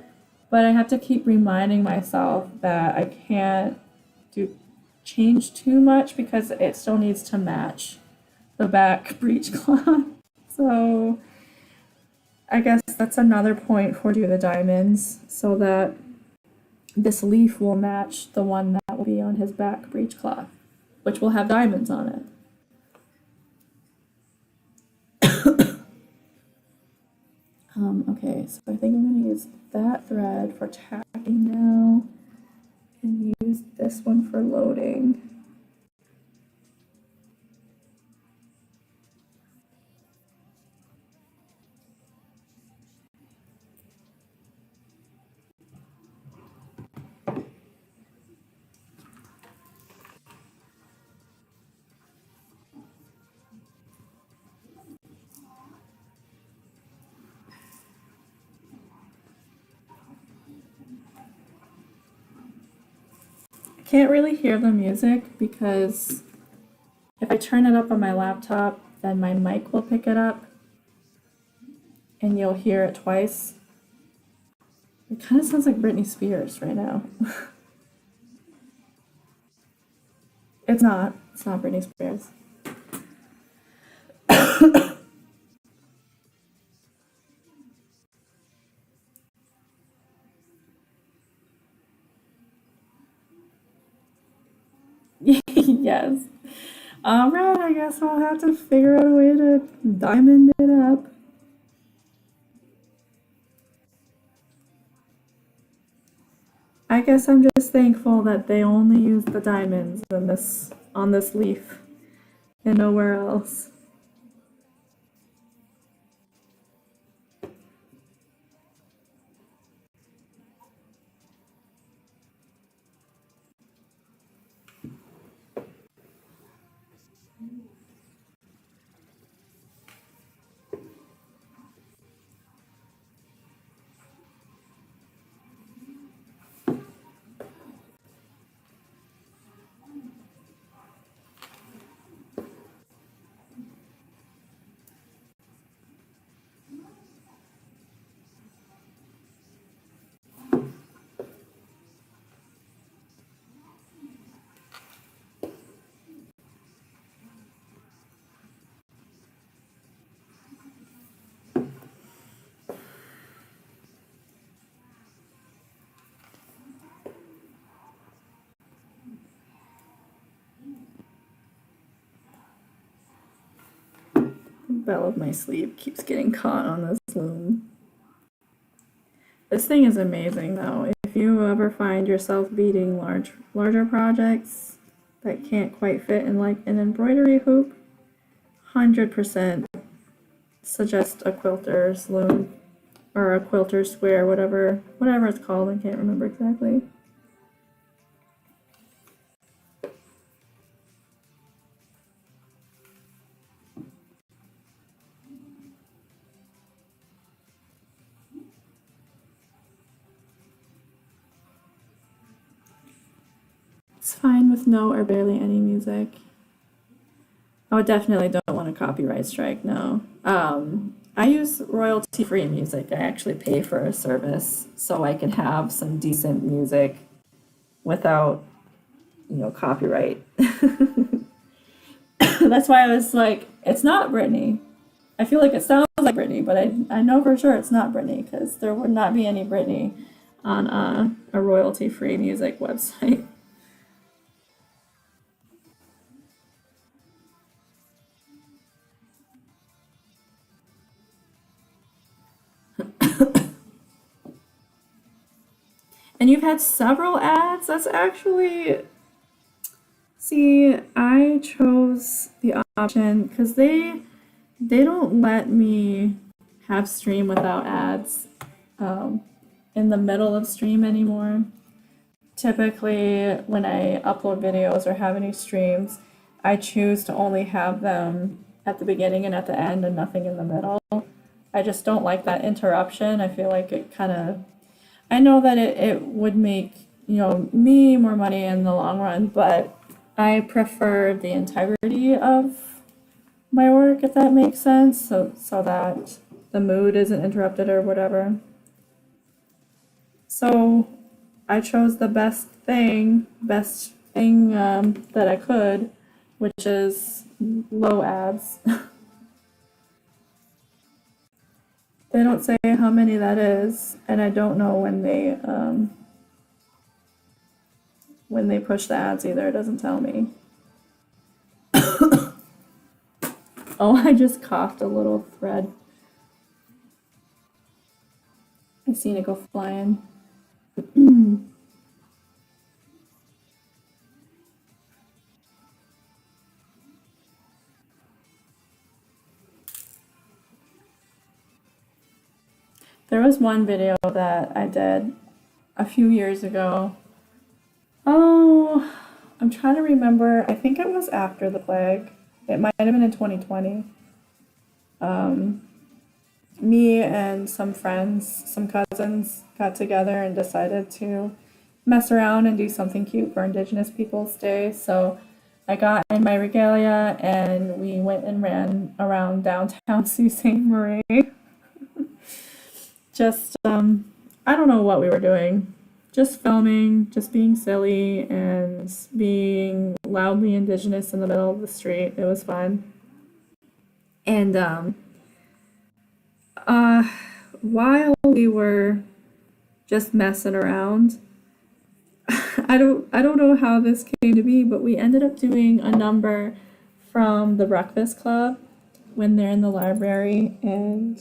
but I have to keep reminding myself that I can't change too much because it still needs to match the back breechcloth. So I guess that's another point for do the diamonds so that this leaf will match the one that will be on his back breechcloth, which will have diamonds on it. Okay, so I think I'm going to use that thread for tacking now and use this one for loading. can't really hear the music because if I turn it up on my laptop, then my mic will pick it up and you'll hear it twice. It kind of sounds like Britney Spears right now. It's not. It's not Britney Spears. Yes. All right, I guess I'll have to figure out a way to diamond it up. I guess I'm just thankful that they only use the diamonds in this on this leaf and nowhere else. The bell of my sleeve keeps getting caught on this loom. This thing is amazing though. If you ever find yourself beading larger projects that can't quite fit in like an embroidery hoop, 100% suggest a quilter's loom or a quilter square, whatever it's called. I can't remember exactly. It's fine with no or barely any music. I definitely don't want a copyright strike, no. I use royalty-free music. I actually pay for a service so I can have some decent music without, copyright. That's why I was like, it's not Britney. I feel like it sounds like Britney, but I know for sure it's not Britney because there would not be any Britney on a royalty-free music website. And you've had several ads. That's actually, see, I chose the option because they don't let me have stream without ads in the middle of stream anymore. Typically, when I upload videos or have any streams, I choose to only have them at the beginning and at the end and nothing in the middle. I just don't like that interruption. I feel like it kind of, I know that it would make, me more money in the long run, but I prefer the integrity of my work, if that makes sense, so that the mood isn't interrupted or whatever. So I chose the best thing that I could, which is low ads. They don't say how many that is, and I don't know when they push the ads either. It doesn't tell me. Oh, I just coughed a little thread. I seen it go flying. There was one video that I did a few years ago. Oh, I'm trying to remember. I think it was after the plague. It might have been in 2020. Me and some friends, some cousins got together and decided to mess around and do something cute for Indigenous Peoples Day. So I got in my regalia and we went and ran around downtown Sault Ste. Marie. Just, I don't know what we were doing. Just filming, just being silly and being loudly Indigenous in the middle of the street. It was fun. And while we were just messing around, I don't know how this came to be, but we ended up doing a number from the Breakfast Club when they're in the library and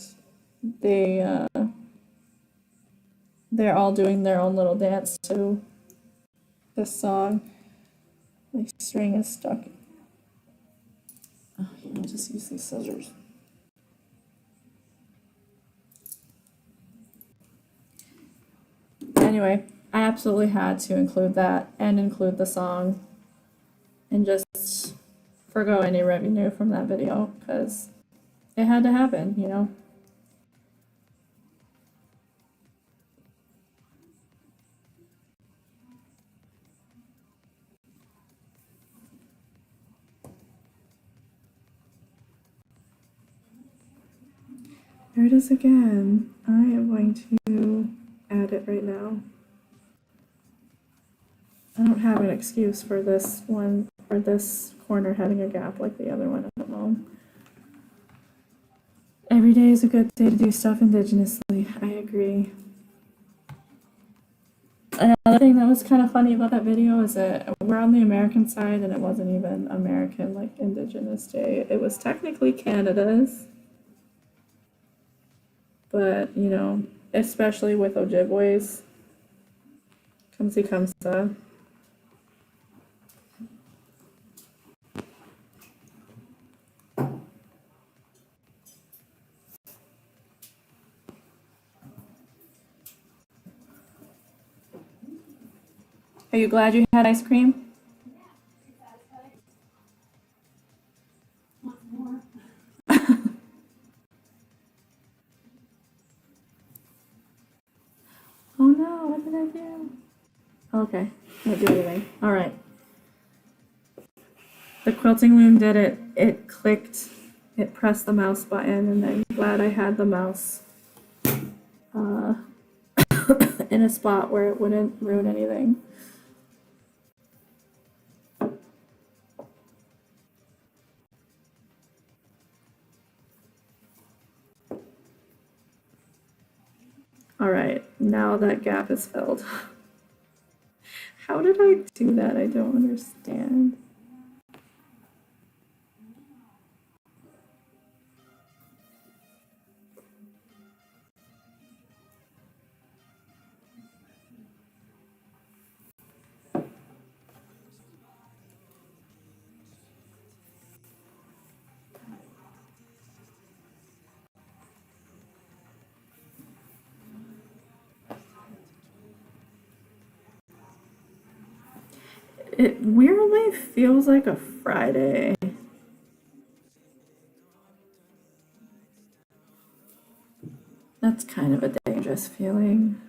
they're all doing their own little dance to this song. My string is stuck. Oh, here, I'll just use these scissors. Anyway, I absolutely had to include that and include the song and just forgo any revenue from that video because it had to happen, you know? There it is again. I am going to add it right now. I don't have an excuse for this one, for this corner having a gap like the other one. I don't know. Every day is a good day to do stuff indigenously. I agree. Another thing that was kind of funny about that video is that we're on the American side and it wasn't even American, like Indigenous Day. It was technically Canada's. But, you know, especially with Ojibways, Kamsi Kamsa. Are you glad you had ice cream? Oh no, what did I do? Okay, can't do anything. All right. The quilting loom did it. It clicked, it pressed the mouse button, and I'm glad I had the mouse in a spot where it wouldn't ruin anything. All right, now that gap is filled. How did I do that? I don't understand. It weirdly feels like a Friday. That's kind of a dangerous feeling.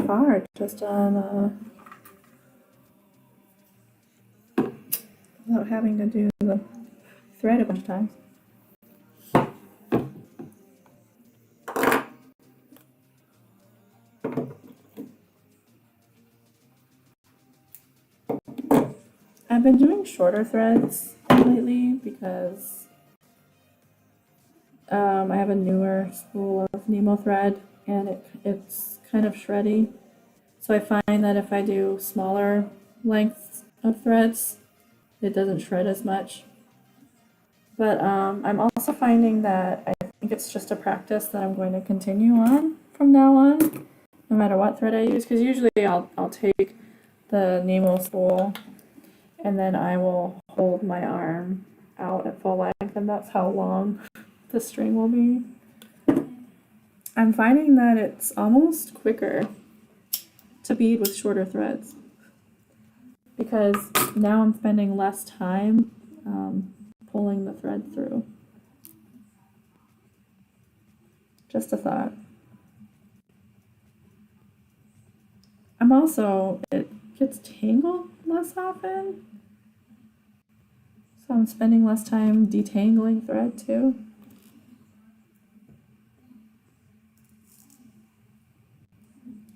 hard just on without having to do the thread a bunch of times. I've been doing shorter threads lately because I have a newer spool of Nemo thread and it's kind of shreddy. So I find that if I do smaller lengths of threads, it doesn't shred as much. But I'm also finding that I think it's just a practice that I'm going to continue on from now on, no matter what thread I use. Because usually I'll take the Nemo spool and then I will hold my arm out at full length, and that's how long the string will be. I'm finding that it's almost quicker to bead with shorter threads because now I'm spending less time pulling the thread through. Just a thought. It gets tangled less often, so I'm spending less time detangling thread too.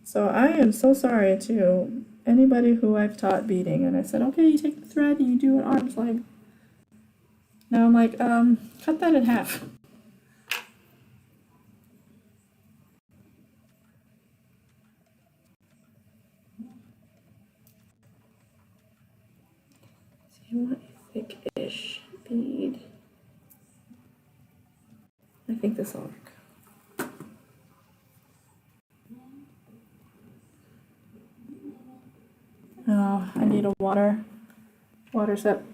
So I am so sorry to anybody who I've taught beading and I said, okay, you take the thread and you do an arm's length. Now I'm like, cut that in half. So you want a thick-ish bead. I think this will work. Oh, I need a water sip.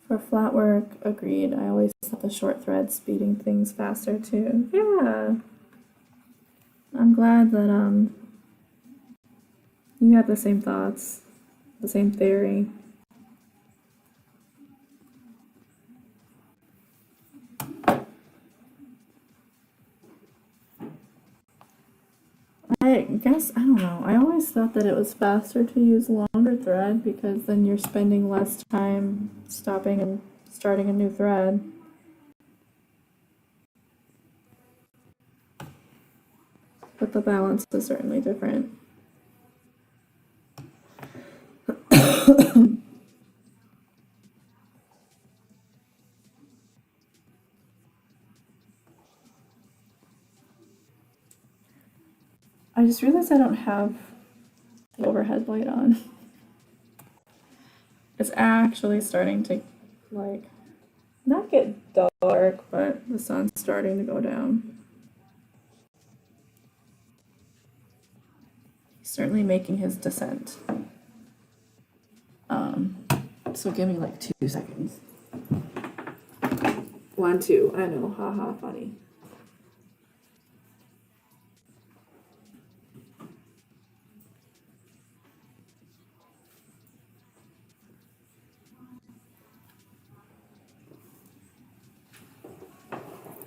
For flat work, agreed. I always thought the short thread speeding things faster too. Yeah. I'm glad that you have the same thoughts, the same theory. I guess, I don't know. I always thought that it was faster to use longer thread because then you're spending less time stopping and starting a new thread. But the balance is certainly different. I just realized I don't have the overhead light on. It's actually starting to, like, not get dark, but the sun's starting to go down. He's certainly making his descent. So give me like 2 seconds. 1, 2, I know, haha, funny.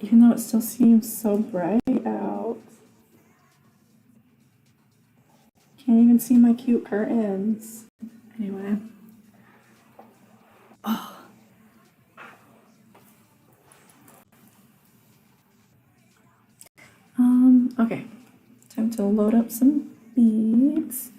Even though it still seems so bright out. Can't even see my cute curtains. Anyway. Oh. Okay. Time to load up some beads.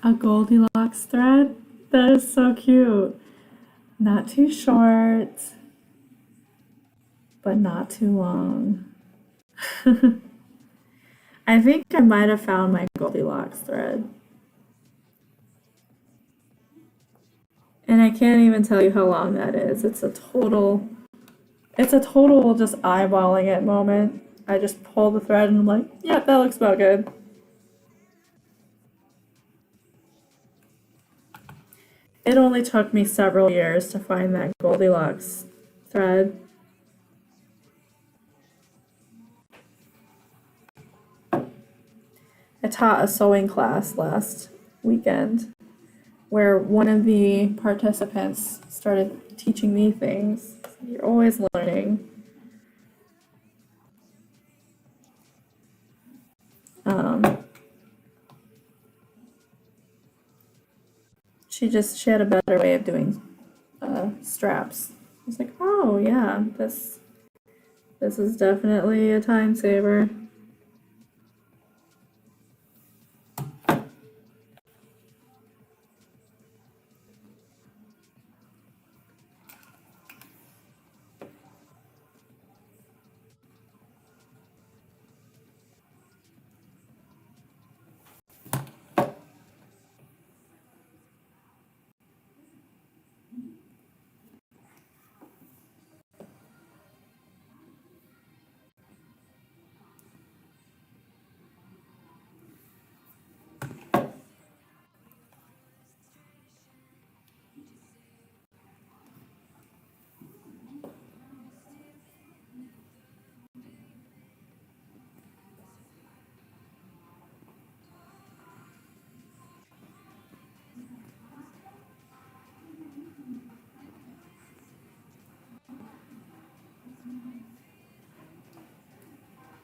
A Goldilocks thread? That is so cute. Not too short, but not too long. I think I might have found my Goldilocks thread. And I can't even tell you how long that is. It's a total just eyeballing it moment. I just pull the thread and I'm like, yeah, that looks about good. It only took me several years to find that Goldilocks thread. I taught a sewing class last weekend where one of the participants started teaching me things. You're always learning. She had a better way of doing straps. I was like, oh yeah, this is definitely a time saver.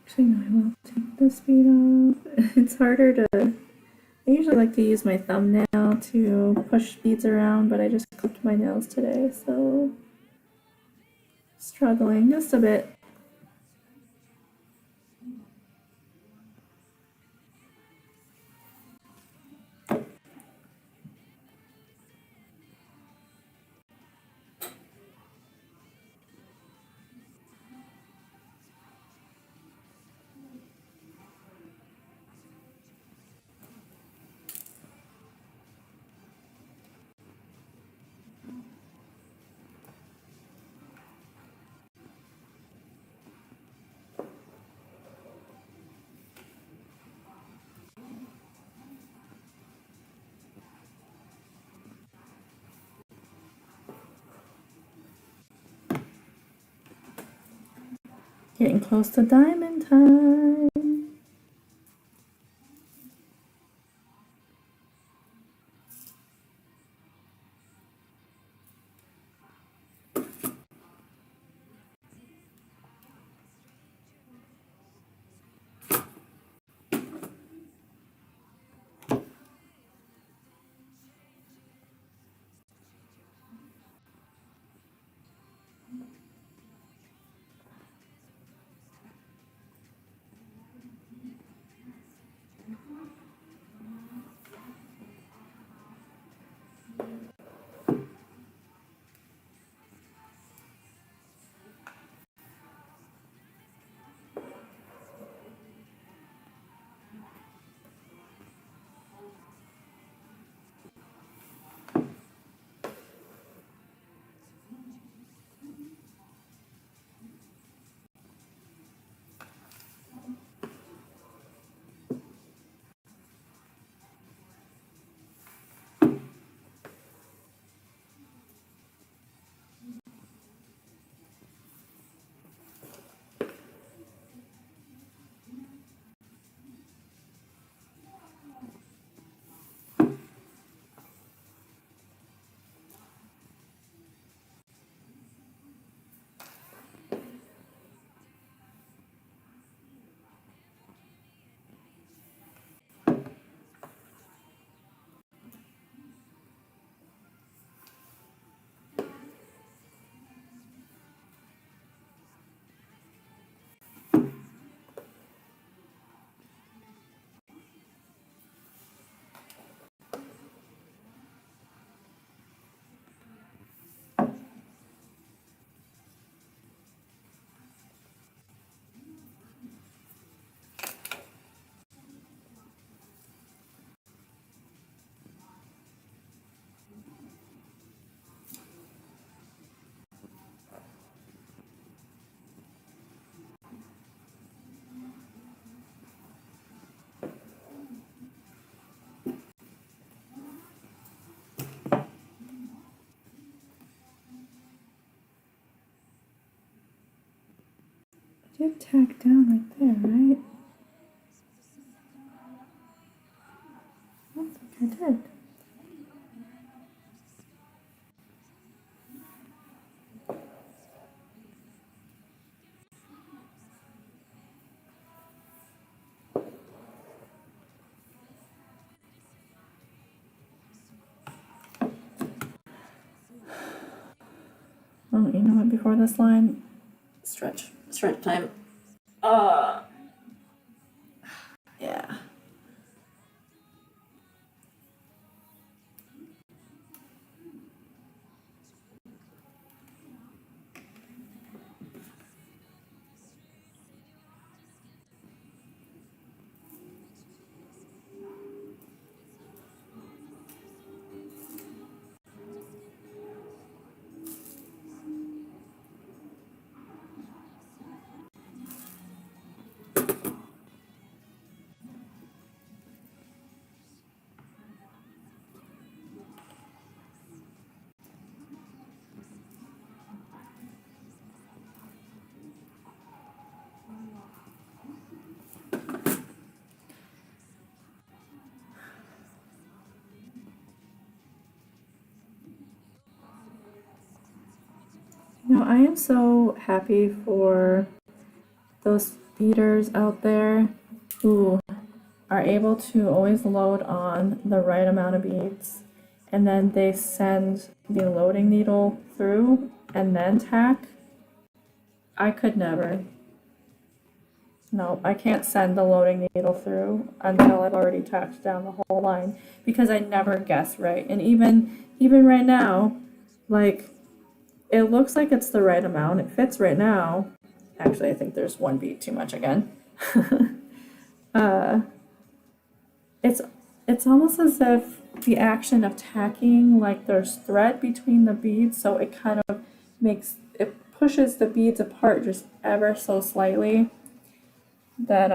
Actually, no, I will take this bead off. It's harder to. I usually like to use my thumbnail to push beads around, but I just clipped my nails today, so struggling just a bit. Getting close to diamond time. did tack down right there, right? I don't think I did. Oh, you know what? Before this line, stretch time. Yeah. You know, I am so happy for those beaders out there who are able to always load on the right amount of beads, and then they send the loading needle through and then tack. I could never. No, I can't send the loading needle through until I've already tacked down the whole line because I never guess right. And even right now, like, it looks like it's the right amount. It fits right now. Actually, I think there's one bead too much again. uh, it's almost as if the action of tacking, like there's thread between the beads, so it kind of pushes the beads apart just ever so slightly. That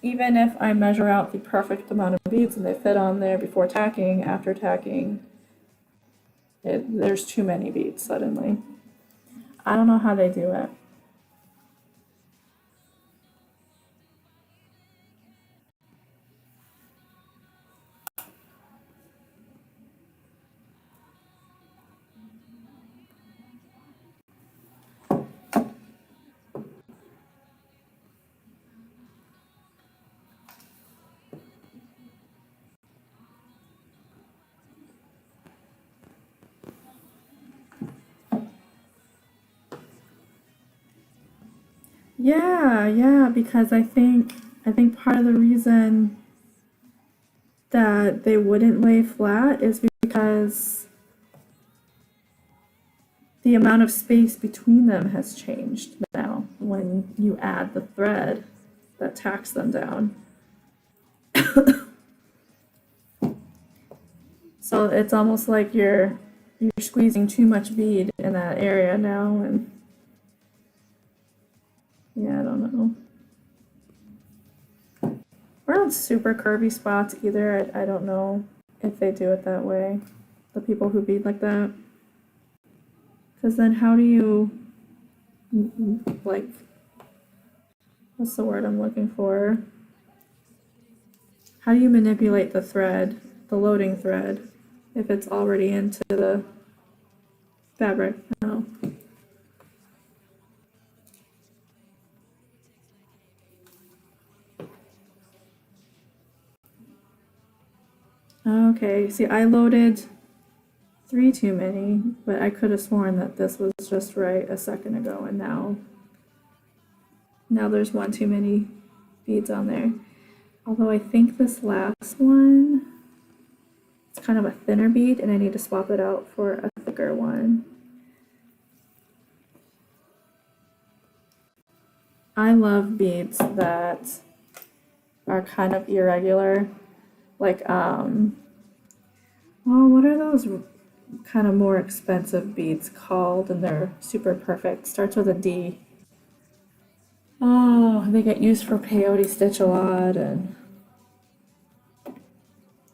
even if I measure out the perfect amount of beads and they fit on there before tacking, after tacking, there's too many beads suddenly. I don't know how they do it. Yeah, because I think part of the reason that they wouldn't lay flat is because the amount of space between them has changed now when you add the thread that tacks them down. So it's almost like you're squeezing too much bead in that area now, and yeah, I don't know. We're not super curvy spots either. I don't know if they do it that way, the people who bead like that. Because then how do you, like, what's the word I'm looking for? How do you manipulate the thread, the loading thread, if it's already into the fabric? No. Okay, see, I loaded 3 too many, but I could have sworn that this was just right a second ago, and now there's 1 too many beads on there. Although I think this last one, it's kind of a thinner bead, and I need to swap it out for a thicker one. I love beads that are kind of irregular, like oh, what are those kind of more expensive beads called? And they're super perfect. Starts with a D. Oh, they get used for peyote stitch a lot, and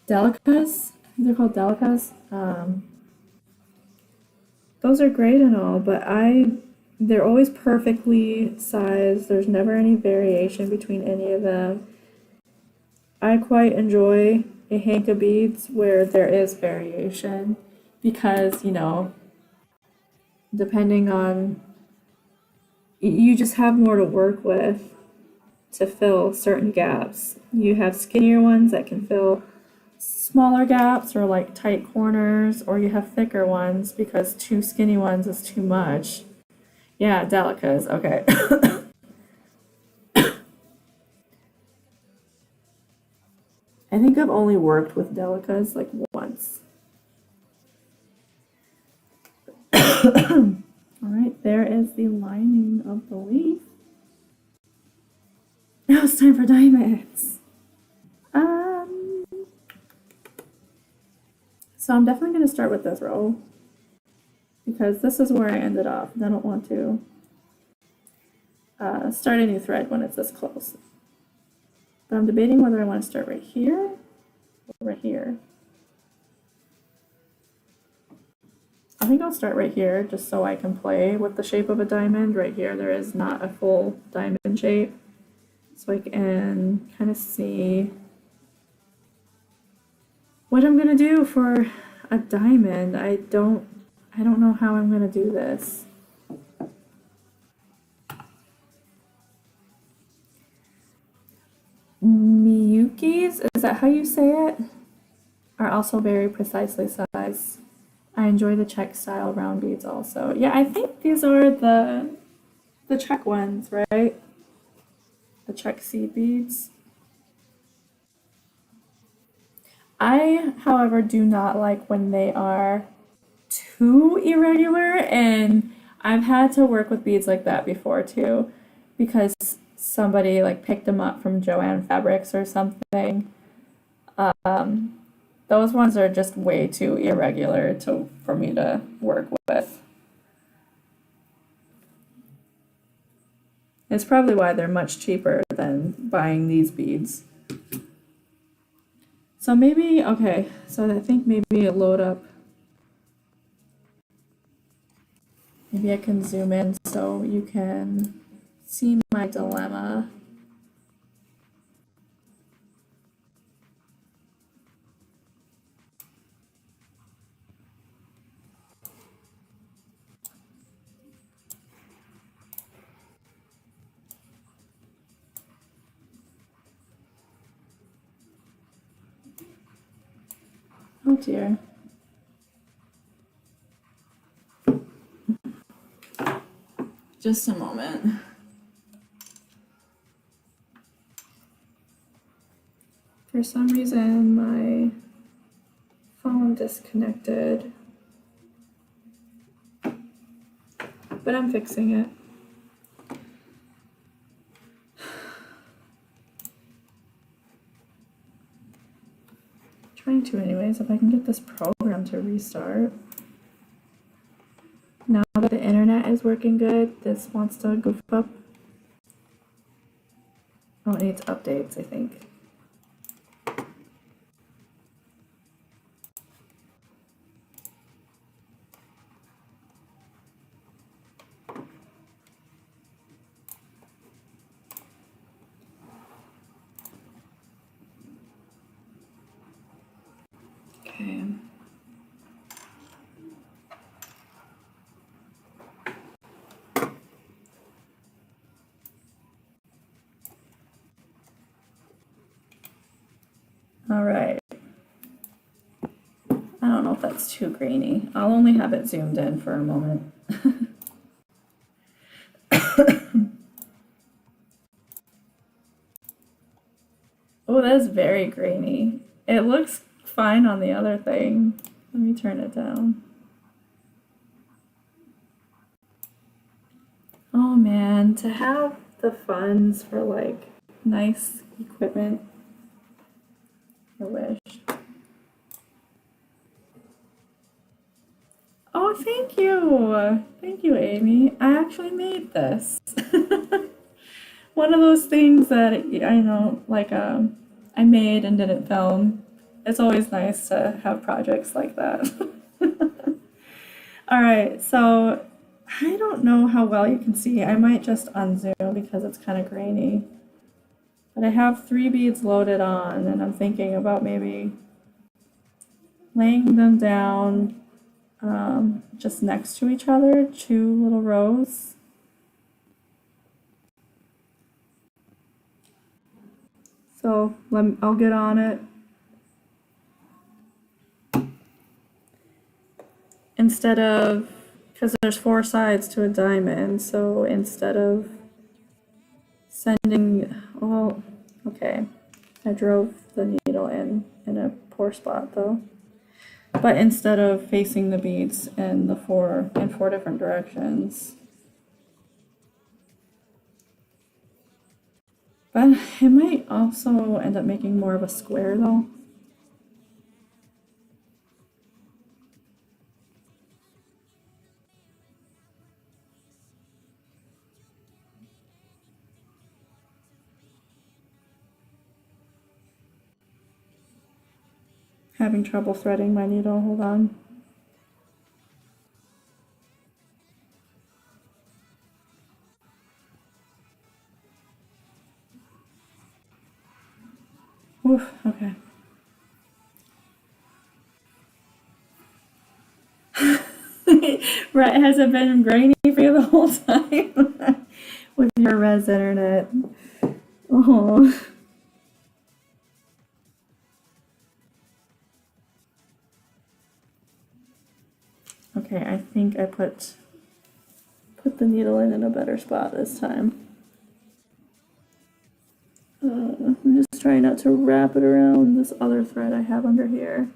delicas. They're called delicas. Those are great and all, but I they're always perfectly sized. There's never any variation between any of them. I quite enjoy a hank of beads where there is variation because, depending on, you just have more to work with to fill certain gaps. You have skinnier ones that can fill smaller gaps or like tight corners, or you have thicker ones because two skinny ones is too much. Yeah, delicas. Okay. I think I've only worked with delicas like once. All right, there is the lining of the leaf. Now it's time for diamonds. So I'm definitely going to start with this row because this is where I ended up. I don't want to start a new thread when it's this close. But I'm debating whether I want to start right here or right here. I think I'll start right here just so I can play with the shape of a diamond. Right here there is not a full diamond shape. So I can kind of see what I'm gonna do for a diamond. I don't know how I'm gonna do this. Miyukis, is that how you say it? Are also very precisely sized. I enjoy the check style round beads also. Yeah, I think these are the check ones, right? The check seed beads. I, however, do not like when they are too irregular, and I've had to work with beads like that before too, because somebody like picked them up from Joanne Fabrics or something. Those ones are just way too irregular for me to work with. It's probably why they're much cheaper than buying these beads. So maybe, okay, so I think maybe load up. Maybe I can zoom in so you can see my dilemma. Oh dear. Just a moment. For some reason, my phone disconnected, but I'm fixing it. Trying to anyways, if I can get this program to restart. Now that the internet is working good, this wants to goof up. Oh, it needs updates, I think. Okay. All right. I don't know if that's too grainy. I'll only have it zoomed in for a moment. Oh, that's very grainy. It looks fine on the other thing. Let me turn it down. Oh man, to have the funds for like nice equipment, I wish. Oh, thank you. Thank you, Amy. I actually made this. One of those things that I know, like, I made and didn't film. It's always nice to have projects like that. All right, so I don't know how well you can see. I might just unzoom because it's kind of grainy. But I have 3 beads loaded on, and I'm thinking about maybe laying them down just next to each other, 2 little rows. So I'll get on it. Instead of, because there's 4 sides to a diamond, so instead of sending, well, okay, I drove the needle in a poor spot though. But instead of facing the beads in 4 different directions. But it might also end up making more of a square though. Having trouble threading my needle, hold on. Oof, okay. Right, has it been grainy for you the whole time? With your res internet. Oh. Okay, I think I put the needle in a better spot this time. I'm just trying not to wrap it around this other thread I have under here.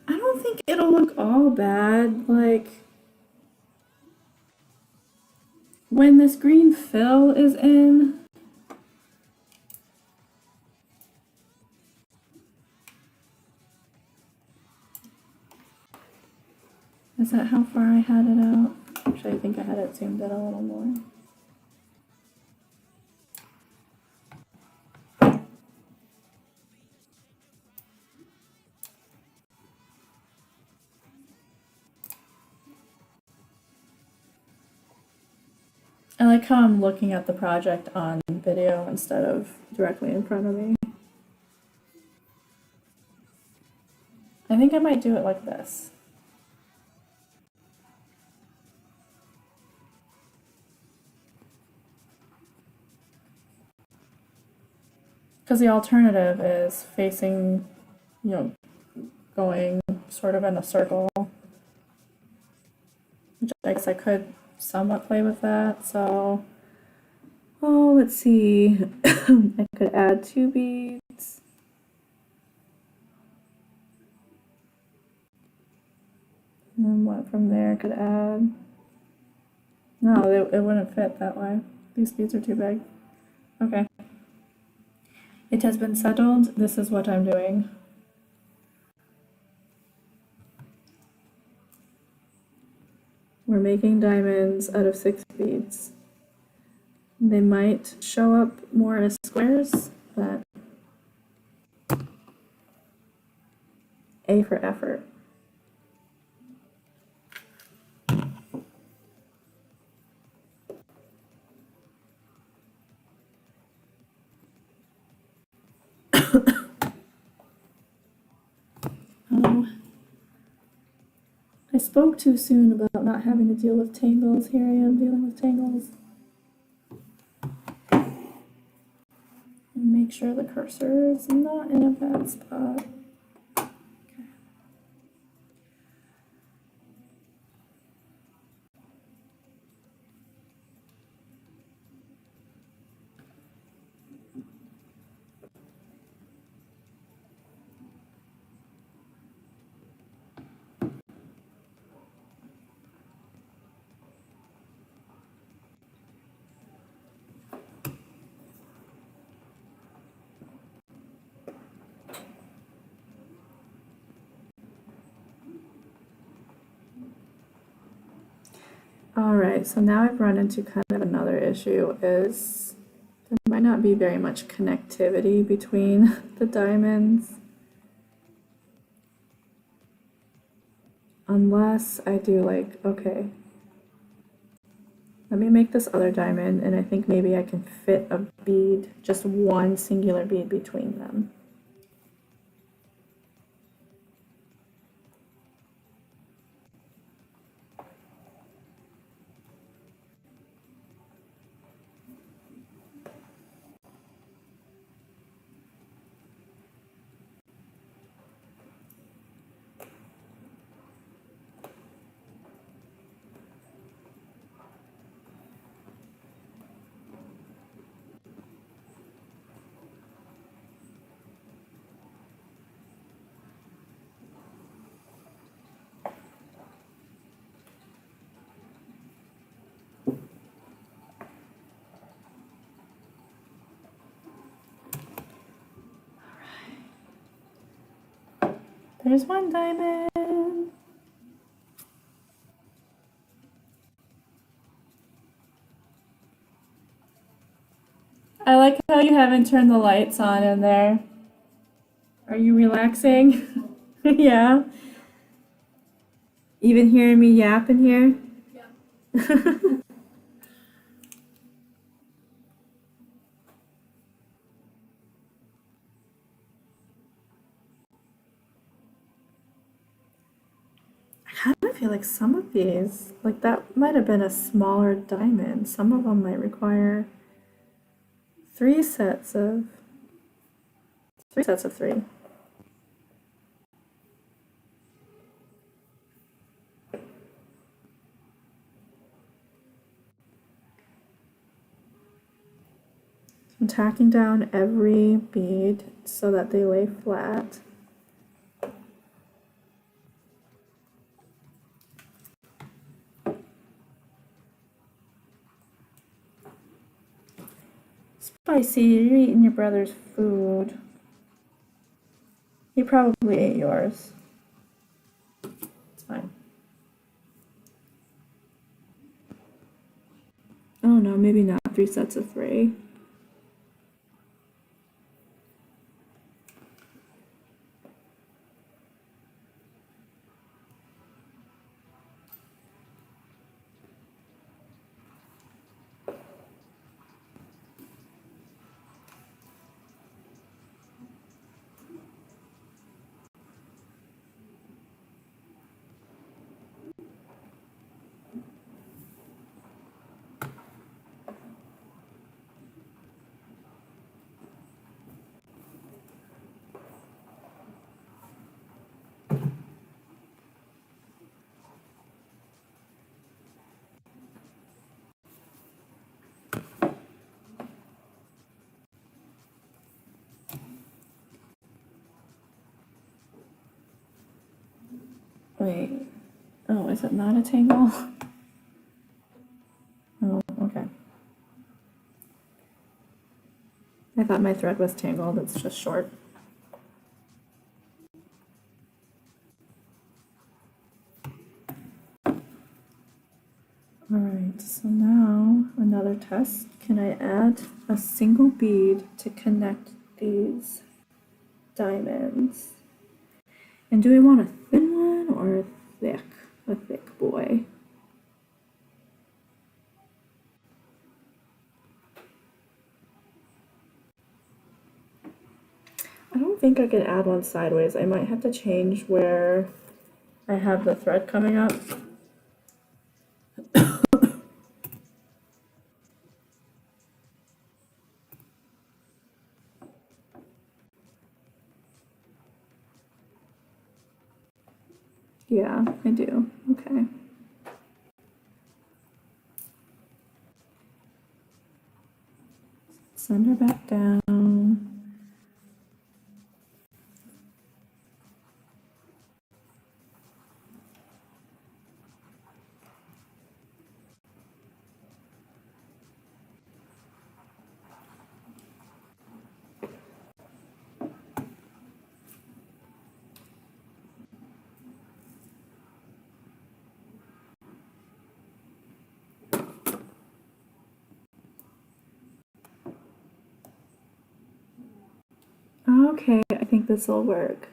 I don't think it'll look all bad. Like, when this green fill is in, is that how far I had it out? Actually, I think I had it zoomed in a little more. I like how I'm looking at the project on video instead of directly in front of me. I think I might do it like this. Because the alternative is facing, going sort of in a circle. Which I guess I could somewhat play with that. So, let's see. I could add 2 beads. And then what from there I could add? No, it wouldn't fit that way. These beads are too big. Okay. It has been settled. This is what I'm doing. We're making diamonds out of 6 beads. They might show up more as squares, but A for effort. I spoke too soon about not having to deal with tangles. Here I am dealing with tangles. And make sure the cursor is not in a bad spot. All right, so now I've run into kind of another issue is there might not be very much connectivity between the diamonds. Unless I do like, okay, let me make this other diamond and I think maybe I can fit a bead, just one singular bead between them. There's one diamond. I like how you haven't turned the lights on in there. Are you relaxing? Yeah. Even hearing me yap in here? Yeah. I kind of feel like some of these, like that might have been a smaller diamond. Some of them might require three sets of three. I'm tacking down every bead so that they lay flat. Spicy, you're eating your brother's food. He probably ate yours. It's fine. Oh no, maybe not three sets of three. Wait. Oh, is it not a tangle? Oh, okay. I thought my thread was tangled, it's just short. Alright, so now another test. Can I add a single bead to connect these diamonds? And do I want a thin one or a thick boy? I don't think I can add one sideways. I might have to change where I have the thread coming up. Yeah, I do. Okay. Send her back down. Okay, I think this will work.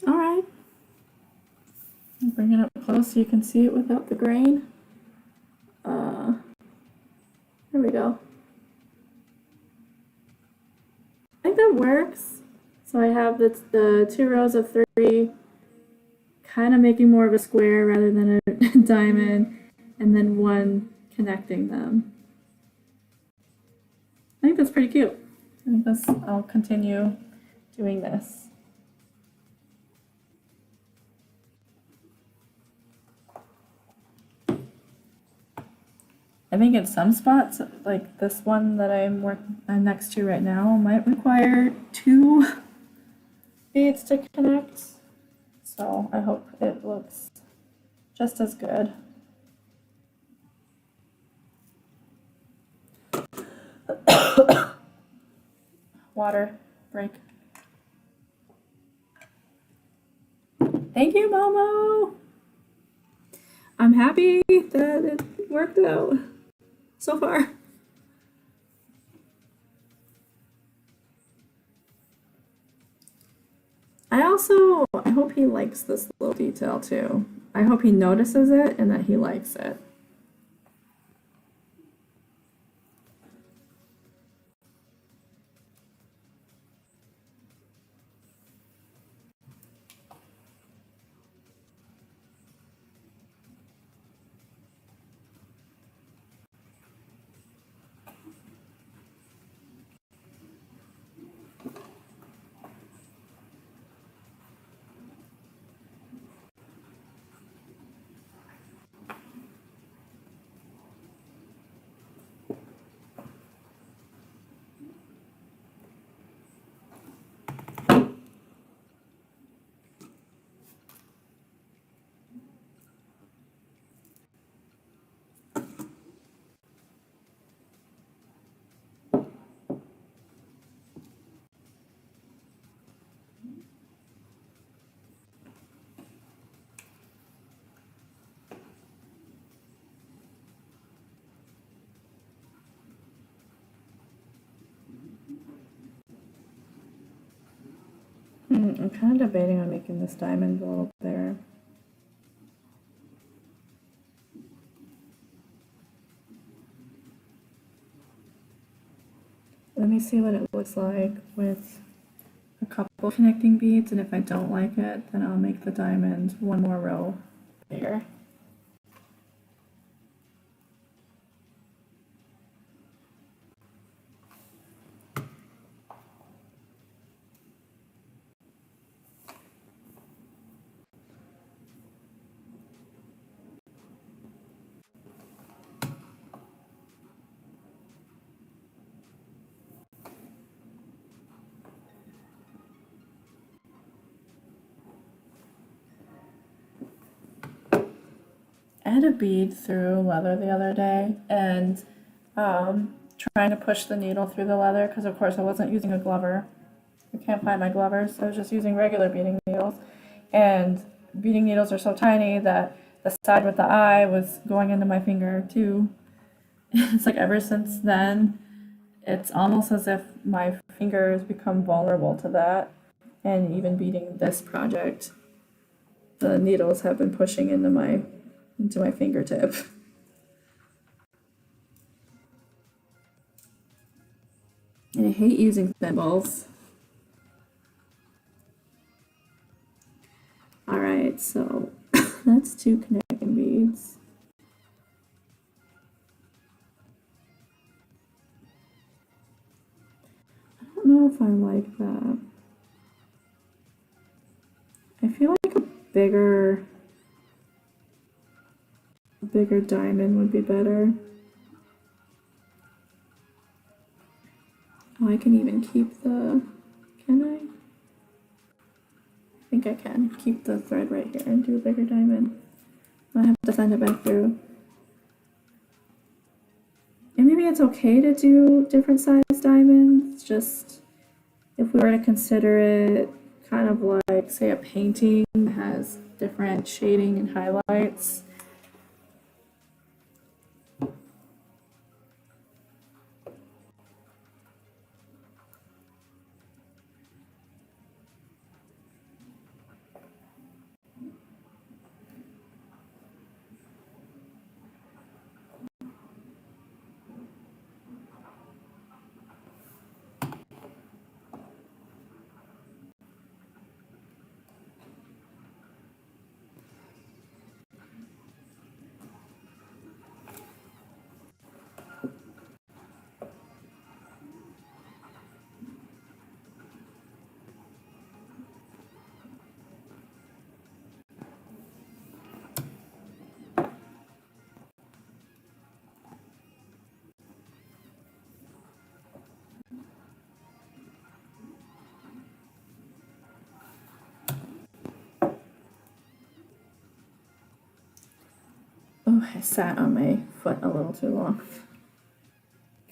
All right. Bring it up close so you can see it without the grain. There we go. I think that works. So I have the 2 rows of 3, kind of making more of a square rather than a diamond, and then 1 connecting them. I think that's pretty cute. I think I'll continue doing this. I think in some spots, like this one that I'm next to right now, might require 2 beads to connect. So I hope it looks just as good. Water break. Thank you, Momo. I'm happy that it worked out so far. I hope he likes this little detail too. I hope he notices it and that he likes it. I'm kind of debating on making this diamond a little bigger. Let me see what it looks like with a couple connecting beads, and if I don't like it, then I'll make the diamond 1 more row bigger. I had a bead through leather the other day, and trying to push the needle through the leather, because of course I wasn't using a glover. I can't find my glovers, so I was just using regular beading needles. And beading needles are so tiny that the side with the eye was going into my finger too. It's like ever since then, it's almost as if my fingers become vulnerable to that. And even beading this project, the needles have been pushing into my fingertip. And I hate using thimbles. All right, so that's 2 connecting beads. I don't know if I like that. I feel like a bigger diamond would be better. Oh, I can even keep the, can I? I think I can keep the thread right here and do a bigger diamond. I have to send it back through. And maybe it's okay to do different size diamonds, just if we were to consider it kind of like, say, a painting that has different shading and highlights. Oh, I sat on my foot a little too long.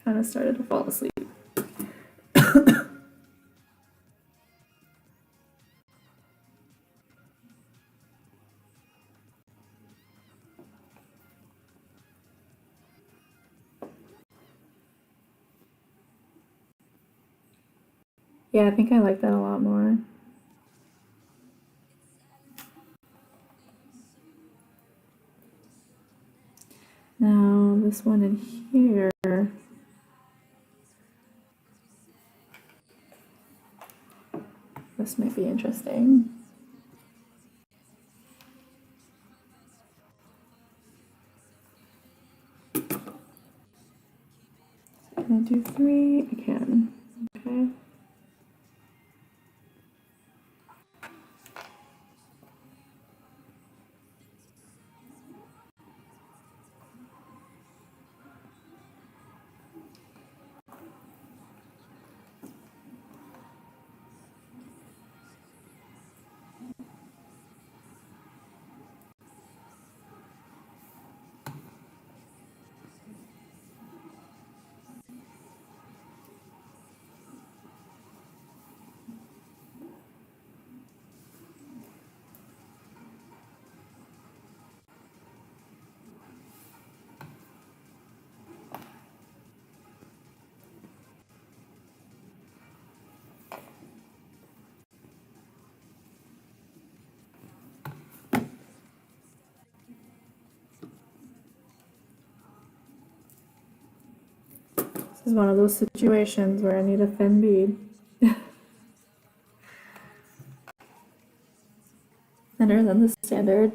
Kind of started to fall asleep. Yeah, I think I like that a lot more. Now, this one in here, this might be interesting. Can I do 3? I can. Okay. This is one of those situations where I need a thin bead. Thinner than the standard.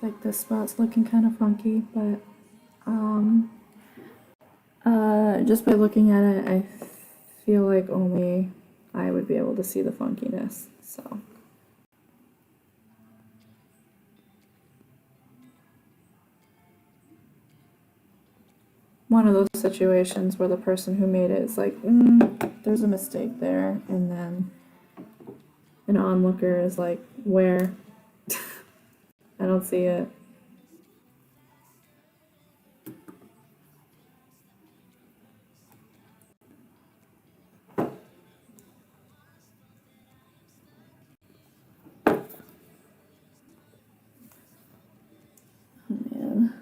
Like this spot's looking kind of funky, but just by looking at it, I feel like only I would be able to see the funkiness. So one of those situations where the person who made it is like, there's a mistake there, and then an onlooker is like, where? I don't see it. Man.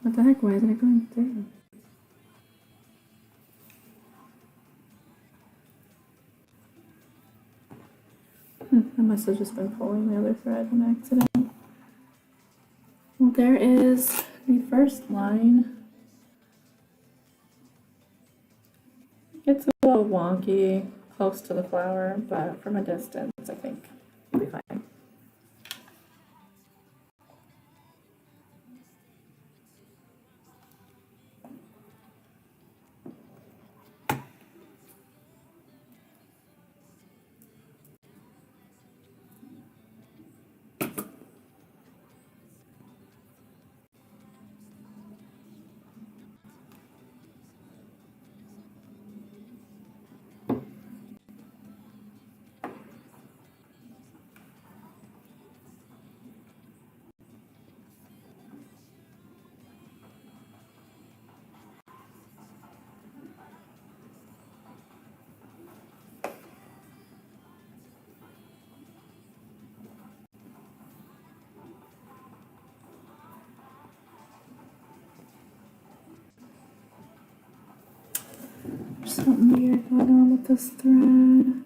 What the heck? Why isn't it going through? I must have just been pulling the other thread on accident. Well, there is the first line. It's a little wonky close to the flower, but from a distance, I think it'll be fine. There's something weird going on with this thread.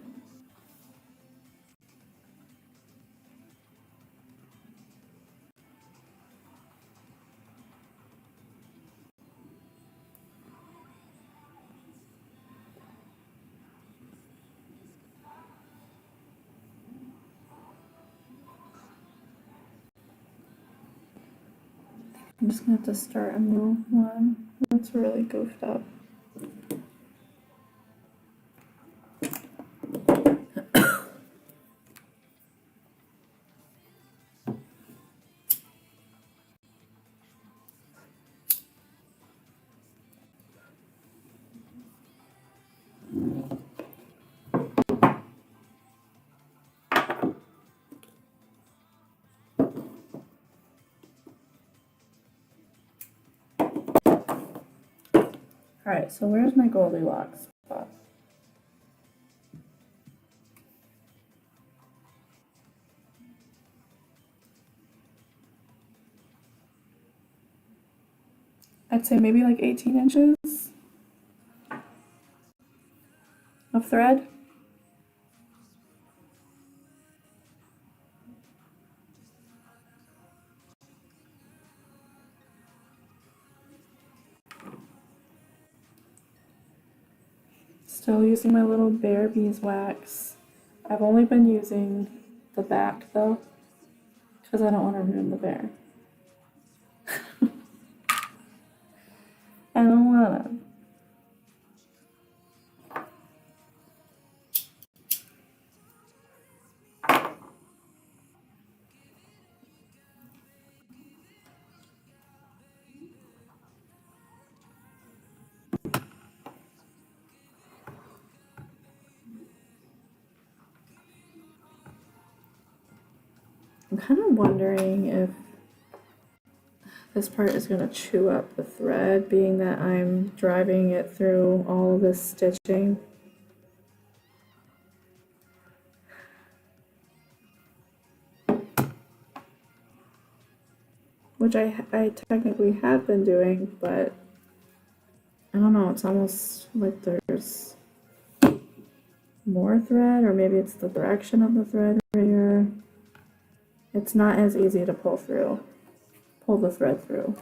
I'm just gonna have to start a new one. That's really goofed up. Alright, so where's my Goldilocks spot? I'd say maybe like 18 inches of thread. Still using my little bare beeswax. I've only been using the back though, because I don't want to ruin the bear. I don't want to. I'm kind of wondering if this part is going to chew up the thread, being that I'm driving it through all of this stitching. Which I technically have been doing, but I don't know, it's almost like there's more thread, or maybe it's the direction of the thread right here. It's not as easy to pull the thread through.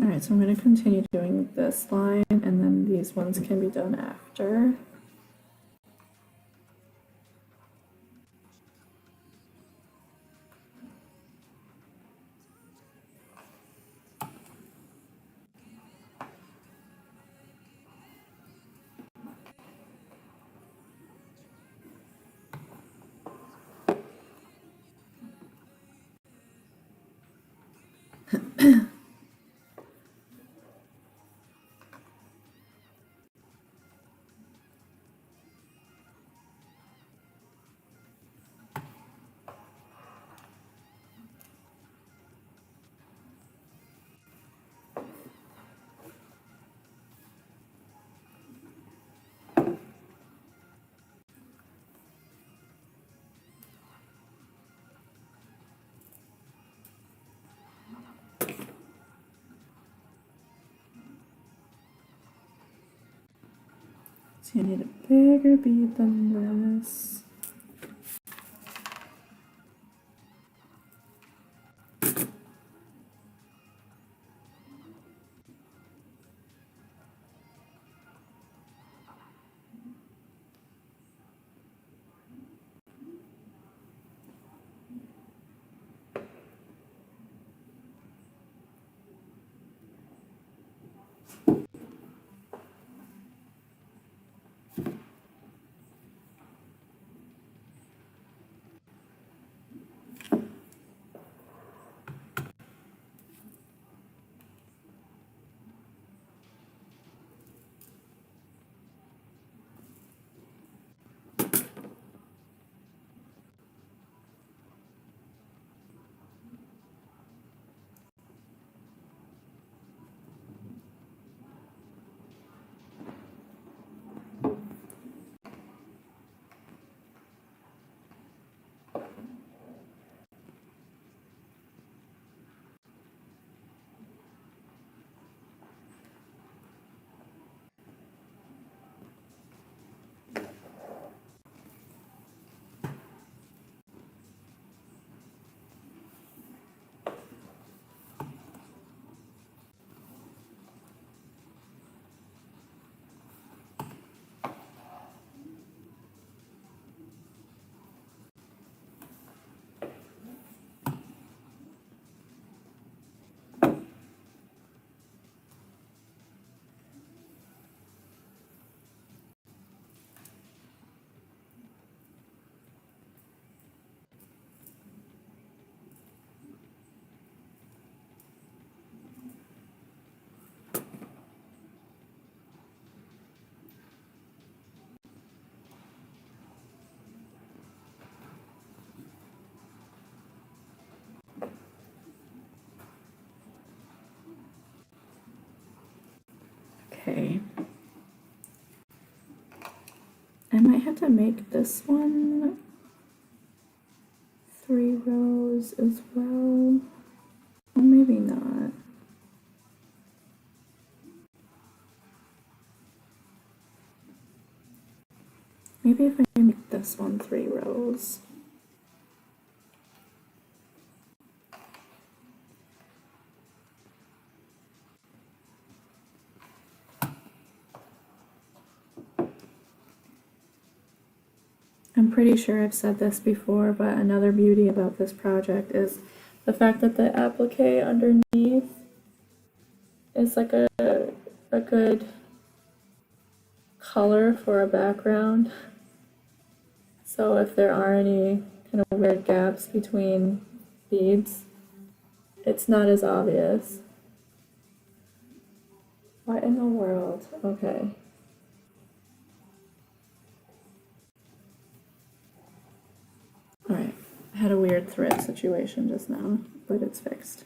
All right, so I'm going to continue doing this line, and then these ones can be done after. So you need a bigger bead than this. Okay. I might have to make this one 3 rows as well. Or maybe not. Maybe if I make this one 3 rows. I'm pretty sure I've said this before, but another beauty about this project is the fact that the applique underneath is like a good color for a background. So if there are any kind of weird gaps between beads, it's not as obvious. What in the world? Okay. Alright, I had a weird thread situation just now, but it's fixed.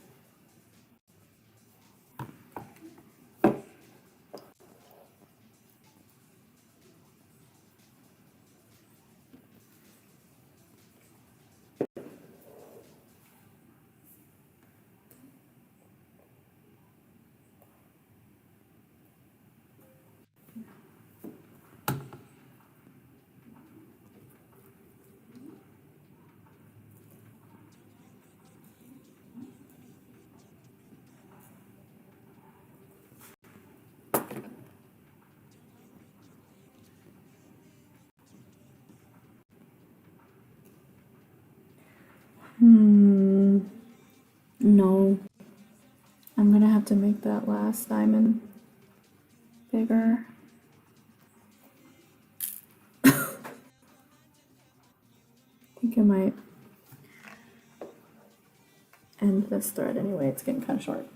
No. I'm gonna have to make that last diamond bigger. I think I might end this thread anyway, it's getting kind of short.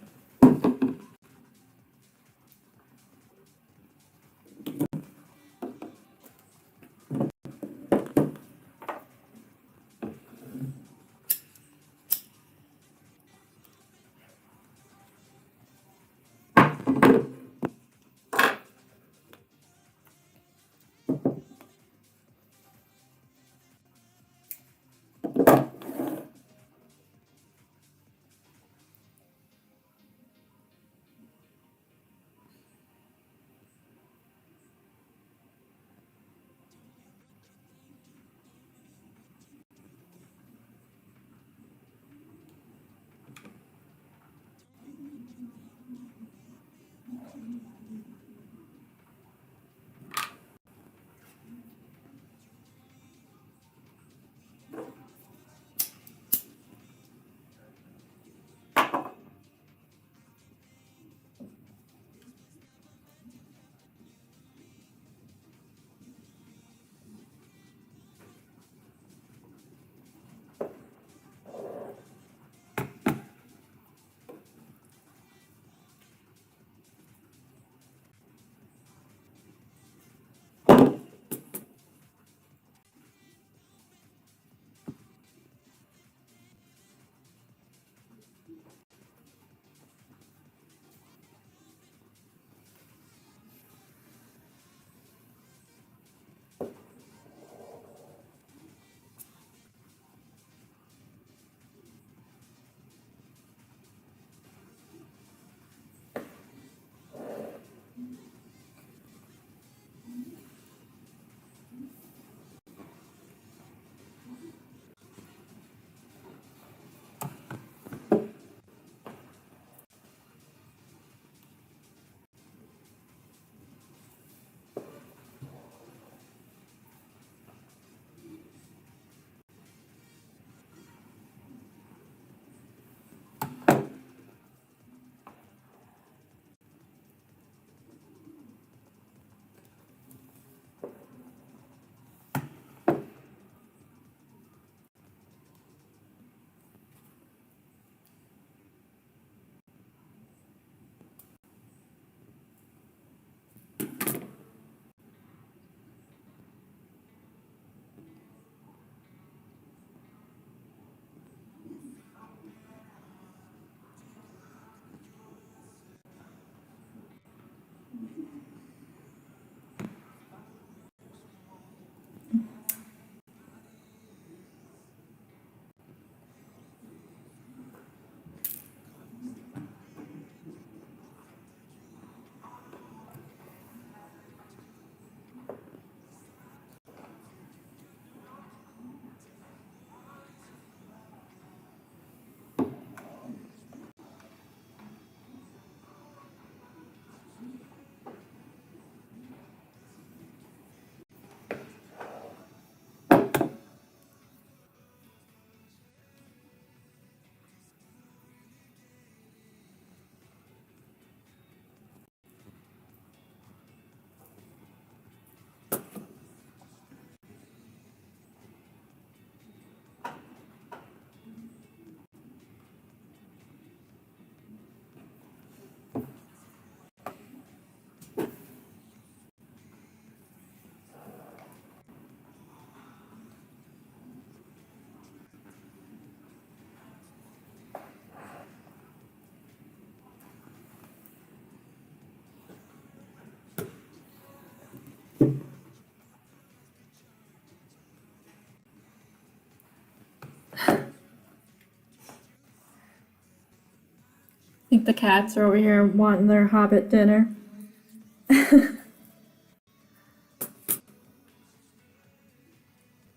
I think the cats are over here wanting their hobbit dinner.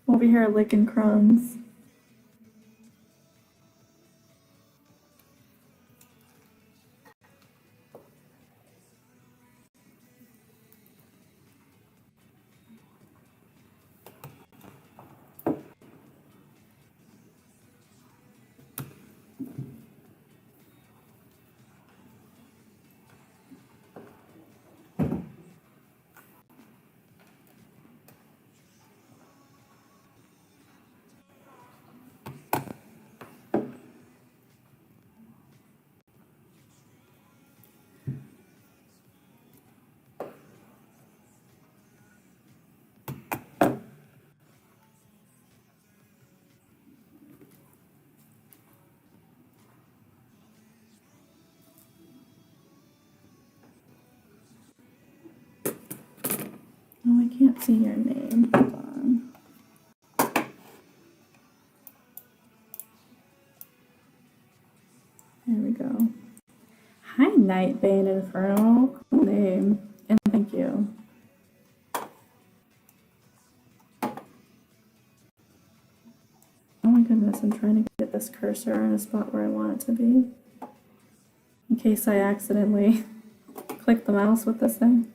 Over here licking crumbs. can't see your name. Hold on. There we go. Hi, Nightbane Inferno. Cool name. And thank you. Oh my goodness, I'm trying to get this cursor in a spot where I want it to be. In case I accidentally click the mouse with this thing.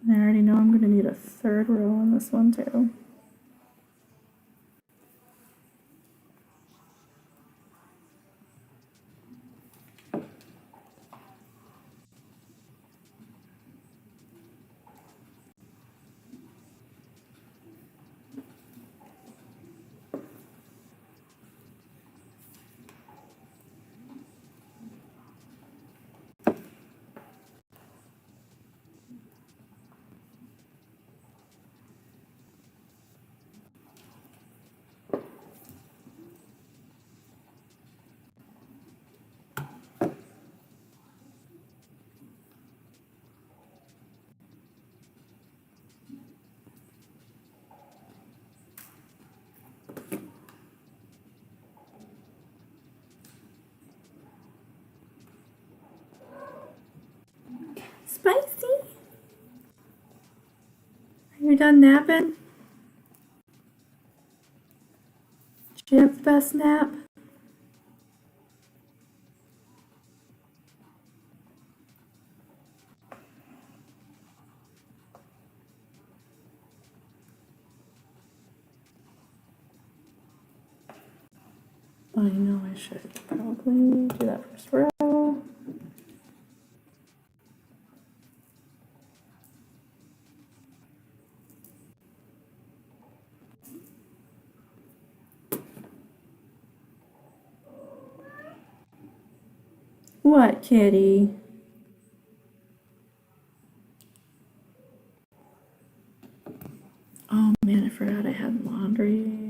I already know I'm going to need a third row on this one too. Spicy? Are you done napping? Did you have the best nap? I know I should probably do that first row. What, kitty? Oh man, I forgot I had laundry.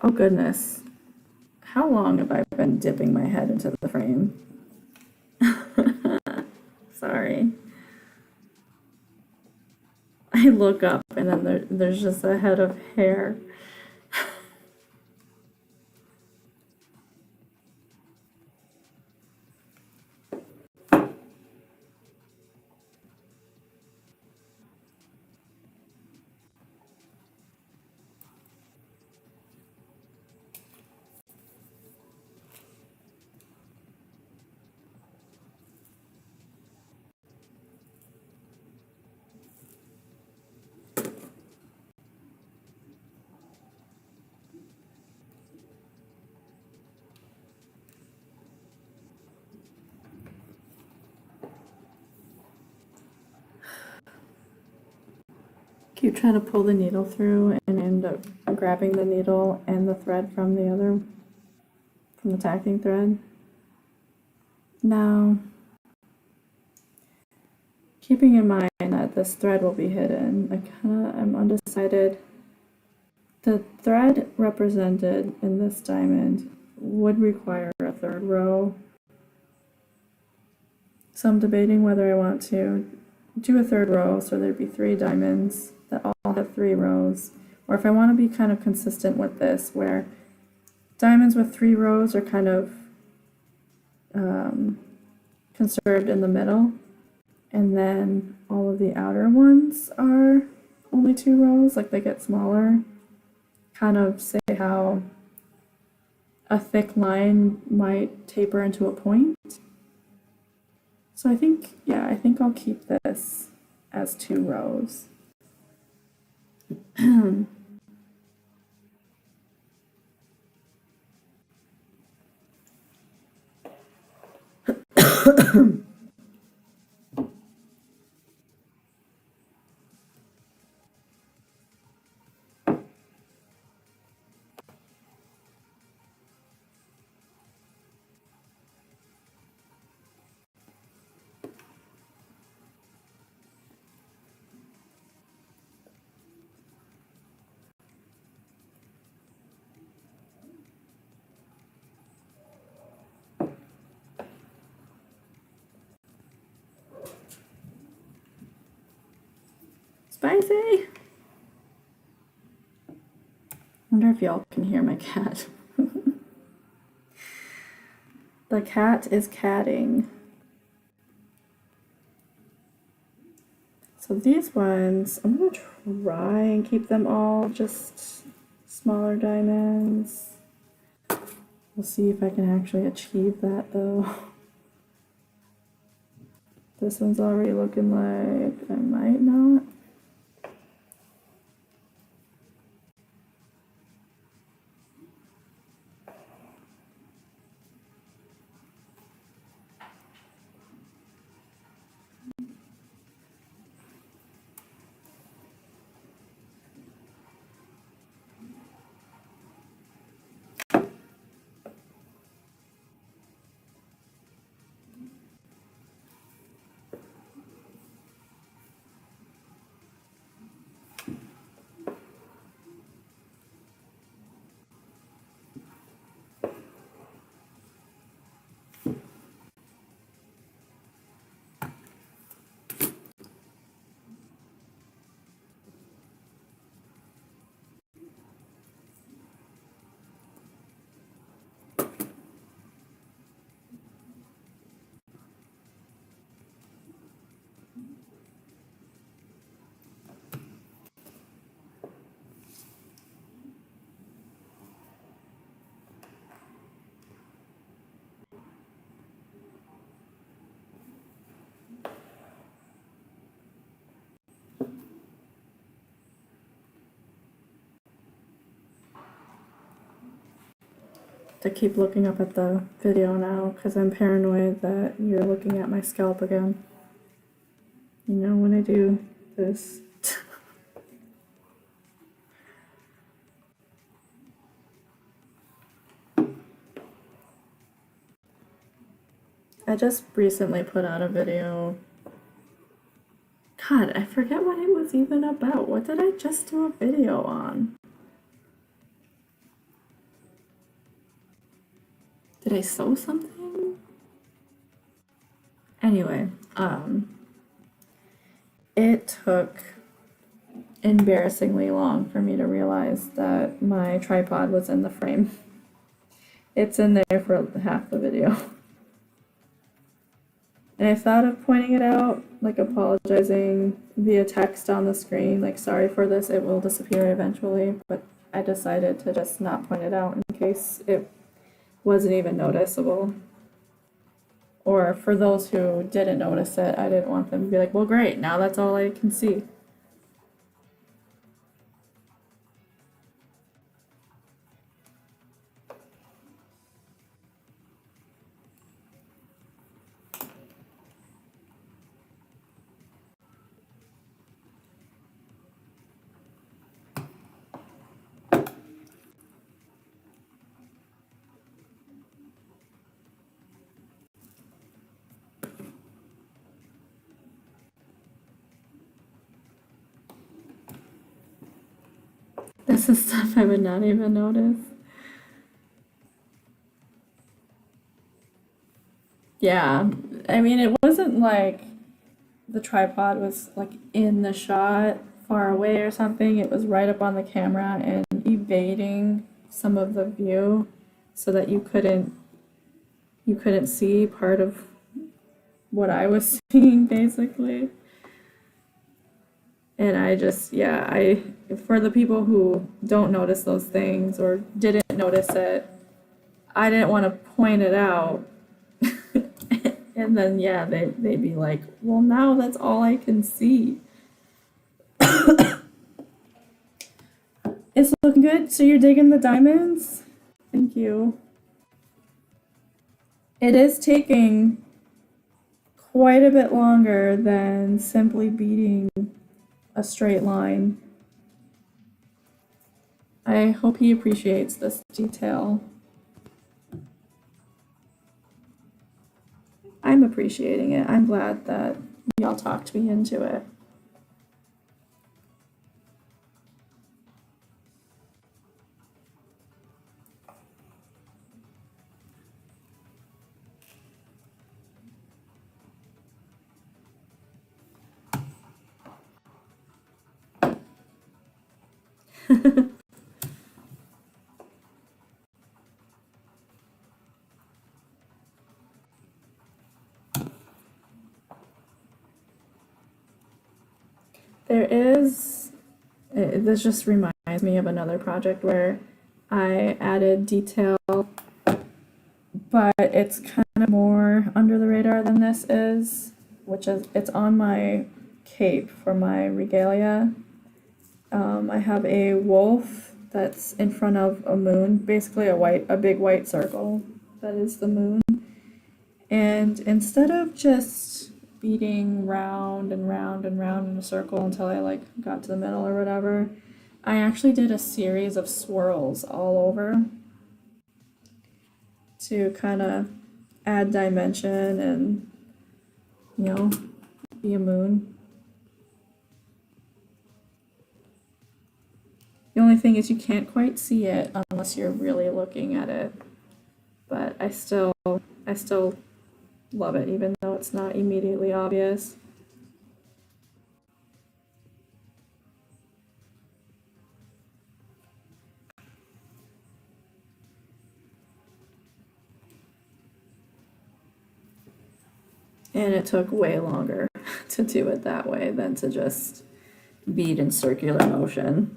Oh goodness. How long have I been dipping my head into the frame? Sorry. I look up and then there's just a head of hair. Keep trying to pull the needle through and end up grabbing the needle and the thread from the tacking thread. Now, keeping in mind that this thread will be hidden, I'm undecided. The thread represented in this diamond would require a third row. So I'm debating whether I want to do a third row so there'd be 3 diamonds that all have 3 rows, or if I want to be kind of consistent with this where diamonds with 3 rows are kind of conserved in the middle, and then all of the outer ones are only 2 rows, like they get smaller. Kind of say how a thick line might taper into a point. So I think, yeah, I think I'll keep this as 2 rows. Spicy! Wonder if y'all can hear my cat. The cat is catting. So these ones, I'm gonna try and keep them all just smaller diamonds. We'll see if I can actually achieve that though. This one's already looking like I might not. To keep looking up at the video now because I'm paranoid that you're looking at my scalp again. You know, when I do this. I just recently put out a video. God, I forget what it was even about. What did I just do a video on? Did I sew something? Anyway, it took embarrassingly long for me to realize that my tripod was in the frame. It's in there for half the video. And I thought of pointing it out, like apologizing via text on the screen, like sorry for this, it will disappear eventually, but I decided to just not point it out in case it wasn't even noticeable. Or for those who didn't notice it, I didn't want them to be like, well, great, now that's all I can see. This is stuff I would not even notice. Yeah, I mean, it wasn't like the tripod was like in the shot far away or something. It was right up on the camera and evading some of the view so that you couldn't see part of what I was seeing basically. And I just, yeah, for the people who don't notice those things or didn't notice it, I didn't want to point it out And then, yeah, they'd be like, well, now that's all I can see. It's looking good. So you're digging the diamonds? Thank you. It is taking quite a bit longer than simply beading a straight line. I hope he appreciates this detail. I'm appreciating it. I'm glad that y'all talked me into it. This just reminds me of another project where I added detail, but it's kind of more under the radar than this is, which is it's on my cape for my regalia. I have a wolf that's in front of a moon, basically a big white circle that is the moon. And instead of just beating round and round and round in a circle until I like got to the middle or whatever, I actually did a series of swirls all over to kind of add dimension and, you know, be a moon. The only thing is you can't quite see it unless you're really looking at it. But I still love it, even though it's not immediately obvious. And it took way longer to do it that way than to just bead in circular motion.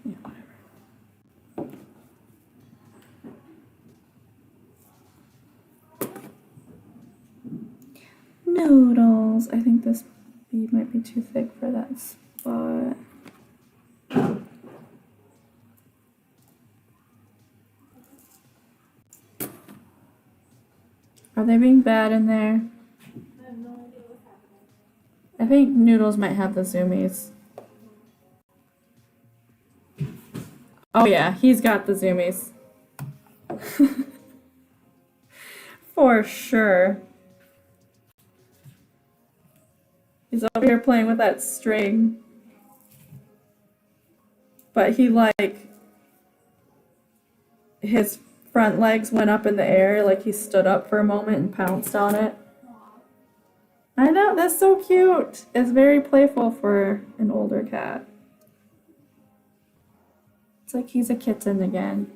Yeah, whatever. Noodles. I think this bead might be too thick for that spot. Are they being bad in there? I have no idea what's happening. I think Noodles might have the zoomies. Oh yeah, he's got the zoomies. For sure. He's over here playing with that string. But he like his front legs went up in the air, like he stood up for a moment and pounced on it. I know, that's so cute. It's very playful for an older cat. It's like he's a kitten again.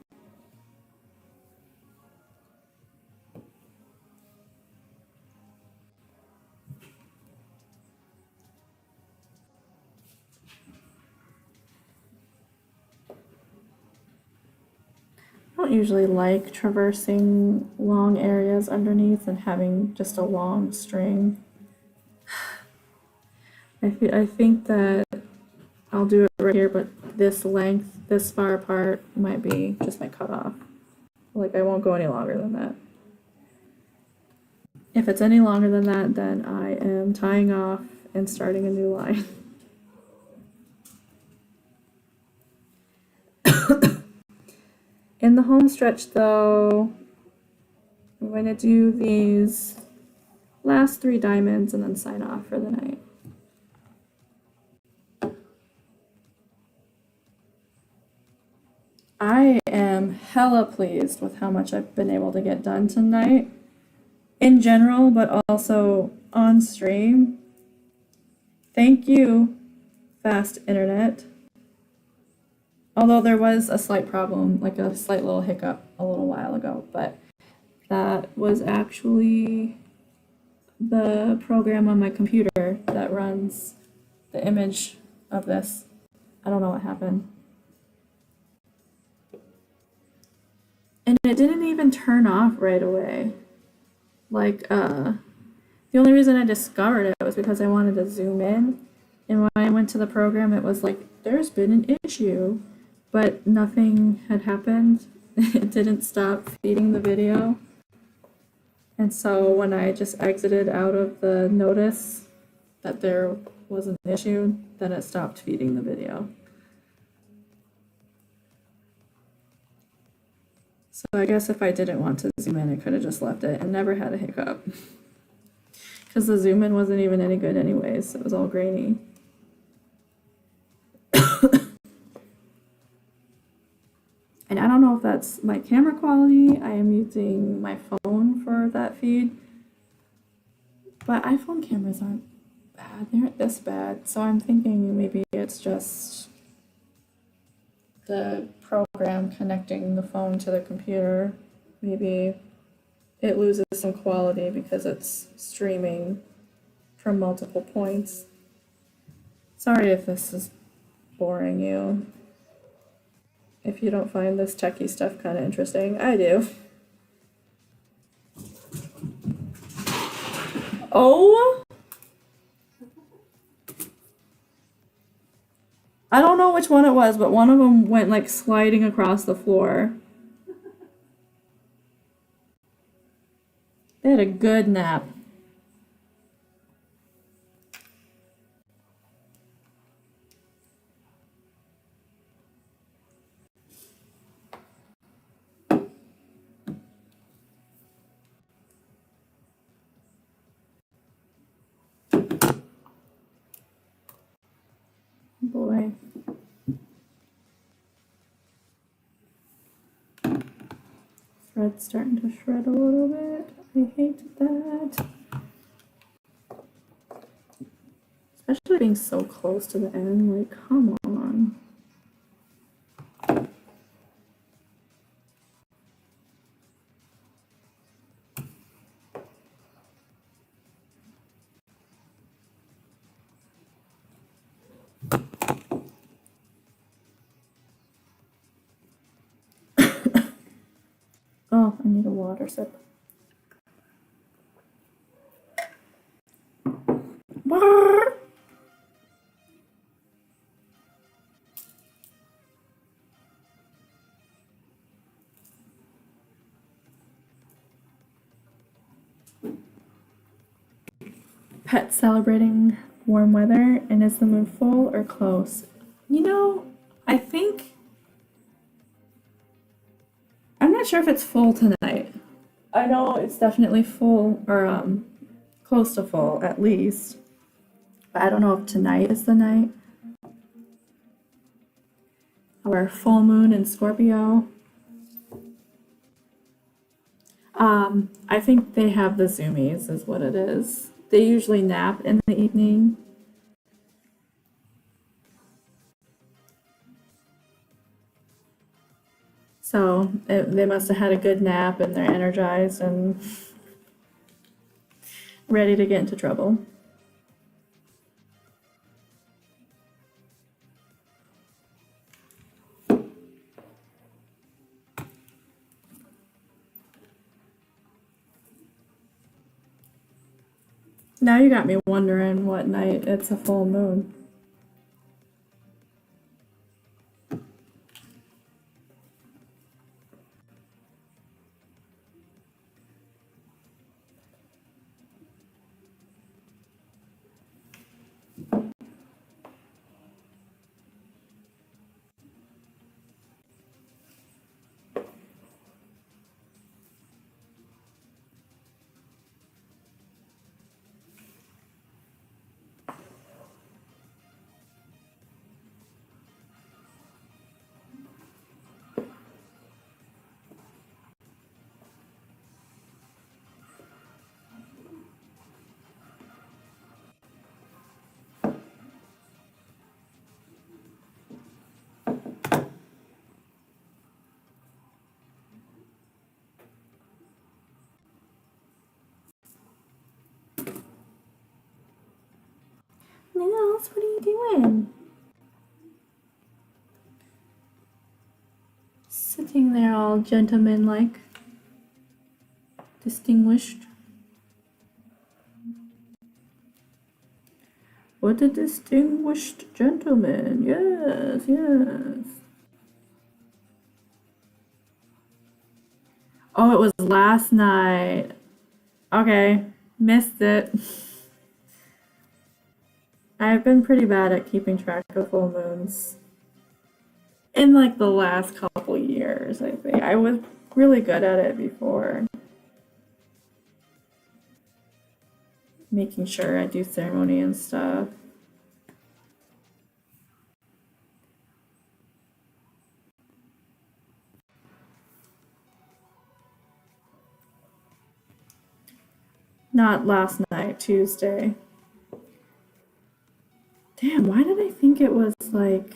I don't usually like traversing long areas underneath and having just a long string. I think that I'll do it right here, but this length, this far apart, might be just my cutoff. Like, I won't go any longer than that. If it's any longer than that, then I am tying off and starting a new line. In the home stretch, though, I'm going to do these last 3 diamonds and then sign off for the night. I am hella pleased with how much I've been able to get done tonight. In general, but also on stream. Thank you fast internet. Although there was a slight problem, like a slight little hiccup a little while ago, but that was actually the program on my computer that runs the image of this. I don't know what happened. And it didn't even turn off right away. Like, the only reason I discovered it was because I wanted to zoom in. And when I went to the program, it was like, there's been an issue. But nothing had happened. It didn't stop feeding the video. And so when I just exited out of the notice that there was an issue, then it stopped feeding the video. So I guess if I didn't want to zoom in, I could have just left it and never had a hiccup. Because the zoom in wasn't even any good anyways, it was all grainy. And I don't know if that's my camera quality. I am using my phone for that feed. But iPhone cameras aren't bad. They aren't this bad. So I'm thinking maybe it's just the program connecting the phone to the computer. Maybe it loses some quality because it's streaming from multiple points. Sorry if this is boring you. If you don't find this techie stuff kind of interesting, I do. Oh! I don't know which one it was, but one of them went like sliding across the floor. They had a good nap. Boy. Thread's starting to shred a little bit. I hate that. Especially being so close to the end, like, come on. Oh, I need a water sip. Pet celebrating warm weather, and is the moon full or close? You know, I think I'm not sure if it's full tonight. I know it's definitely full, or close to full at least. But I don't know if tonight is the night. Our full moon in Scorpio. I think they have the zoomies is what it is. They usually nap in the evening. So they must have had a good nap and they're energized and ready to get into trouble. Now you got me wondering what night it's a full moon. you doing? Sitting there all gentleman-like. Distinguished. What a distinguished gentleman. Yes, yes. Oh, it was last night. Okay, missed it. I've been pretty bad at keeping track of full moons. In like the last couple years, I think. I was really good at it before. Making sure I do ceremony and stuff. Not last night, Tuesday. Damn, why did I think it was like...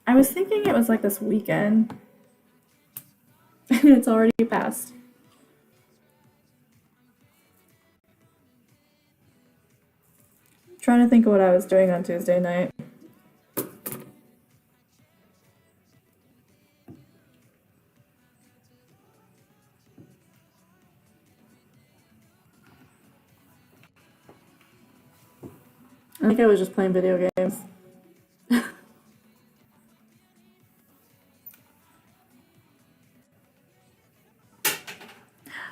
I was thinking it was like this weekend. And it's already passed. Trying to think of what I was doing on Tuesday night. I think I was just playing video games.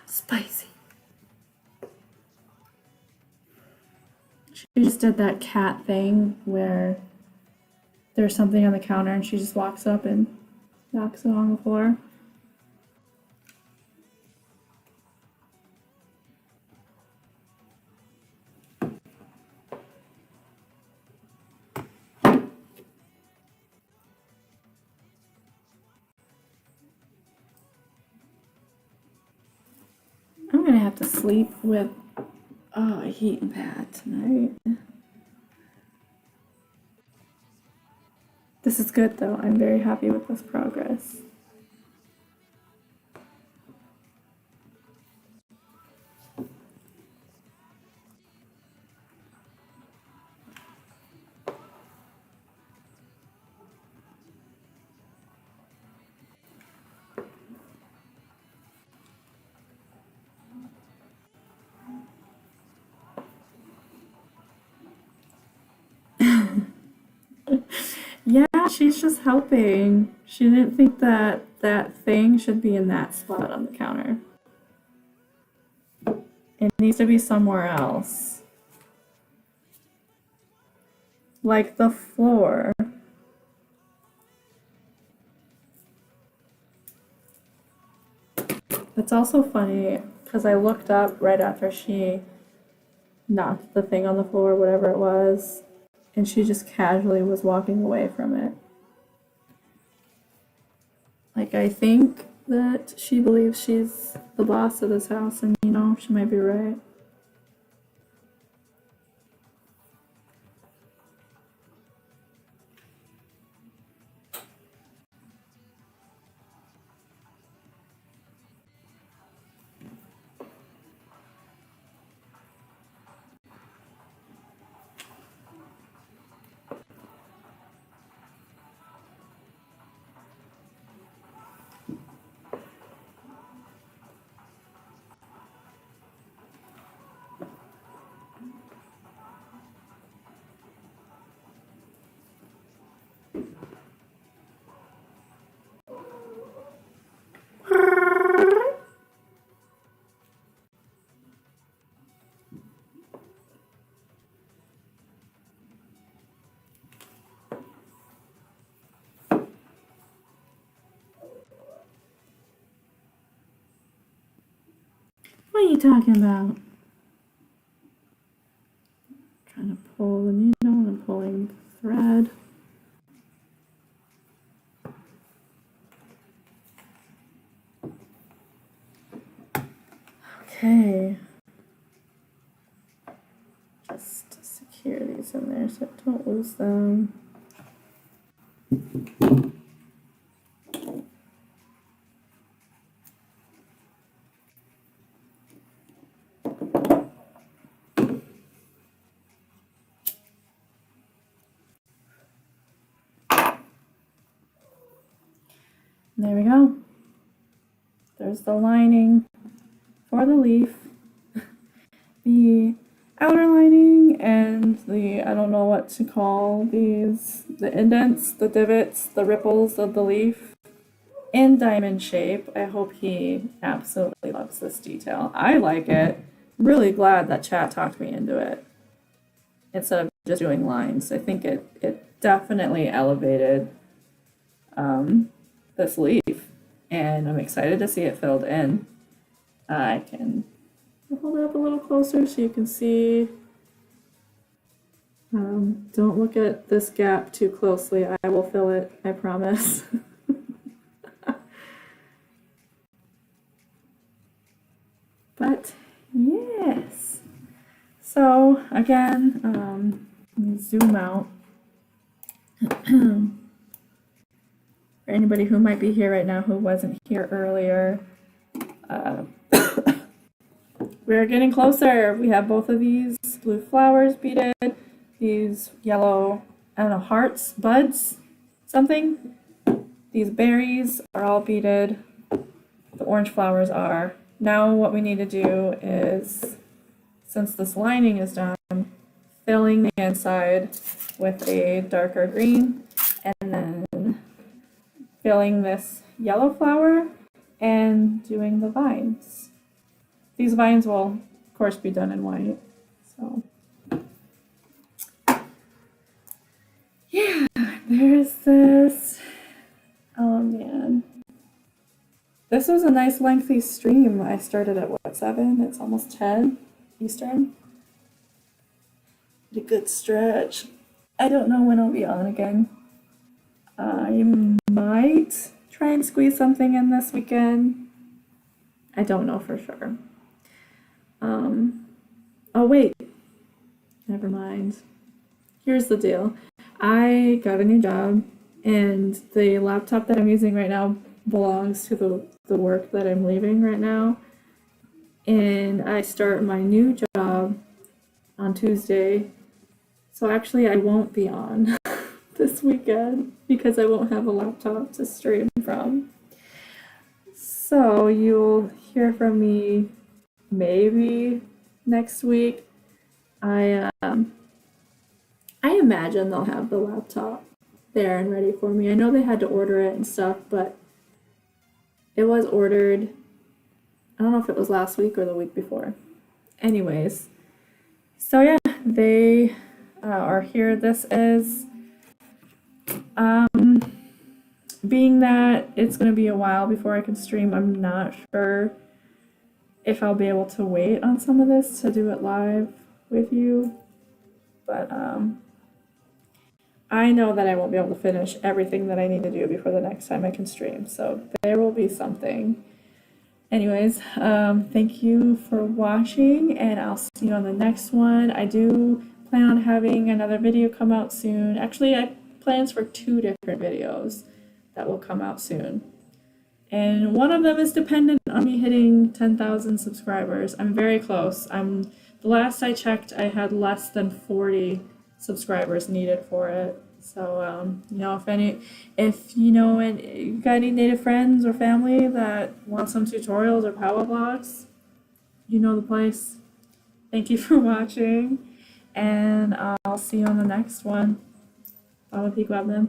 Spicy. She just did that cat thing where there's something on the counter and she just walks up and knocks it on the floor. I'm gonna have to sleep with a heating pad tonight. This is good though. I'm very happy with this progress. Yeah, she's just helping. She didn't think that that thing should be in that spot on the counter. It needs to be somewhere else. Like the floor. It's also funny because I looked up right after she knocked the thing on the floor, whatever it was, and she just casually was walking away from it. Like, I think that she believes she's the boss of this house, and you know, she might be right. What are you talking about? Trying to pull the needle and pulling the thread. Okay. Just secure these in there so I don't lose them. There we go. There's the lining for the leaf. The outer lining and the, I don't know what to call these, the indents, the divots, the ripples of the leaf in diamond shape. I hope he absolutely loves this detail. I like it. Really glad that chat talked me into it instead of just doing lines. I think it definitely elevated this leaf, and I'm excited to see it filled in. I can hold it up a little closer so you can see. Don't look at this gap too closely. I will fill it, I promise. But yes. So again, let me zoom out. For anybody who might be here right now who wasn't here earlier, we're getting closer. We have both of these blue flowers beaded, these yellow, I don't know, hearts, buds, something. These berries are all beaded. The orange flowers are. Now what we need to do is, since this lining is done, filling the inside with a darker green, and then filling this yellow flower and doing the vines. These vines will, of course, be done in white. So, yeah, there's this. Oh man. This was a nice lengthy stream. I started at what, 7? It's almost 10 Eastern. A good stretch. I don't know when I'll be on again. I might try and squeeze something in this weekend. I don't know for sure. Oh wait, never mind. Here's the deal. I got a new job, and the laptop that I'm using right now belongs to the work that I'm leaving right now. And I start my new job on Tuesday. So actually I won't be on this weekend because I won't have a laptop to stream from. So you'll hear from me maybe next week. I imagine they'll have the laptop there and ready for me. I know they had to order it and stuff, but it was ordered. I don't know if it was last week or the week before. Anyways, so yeah, they are here. This is being that it's going to be a while before I can stream. I'm not sure if I'll be able to wait on some of this to do it live with you, but I know that I won't be able to finish everything that I need to do before the next time I can stream, so there will be something. Anyways, thank you for watching, and I'll see you on the next one. I do plan on having another video come out soon. Actually, I have plans for 2 different videos that will come out soon. And one of them is dependent on me hitting 10,000 subscribers. I'm very close. The last I checked, I had less than 40 subscribers needed for it. So, you know, if you know, and you got any native friends or family that want some tutorials or power blocks, you know the place. Thank you for watching, and I'll see you on the next one. Bye, people.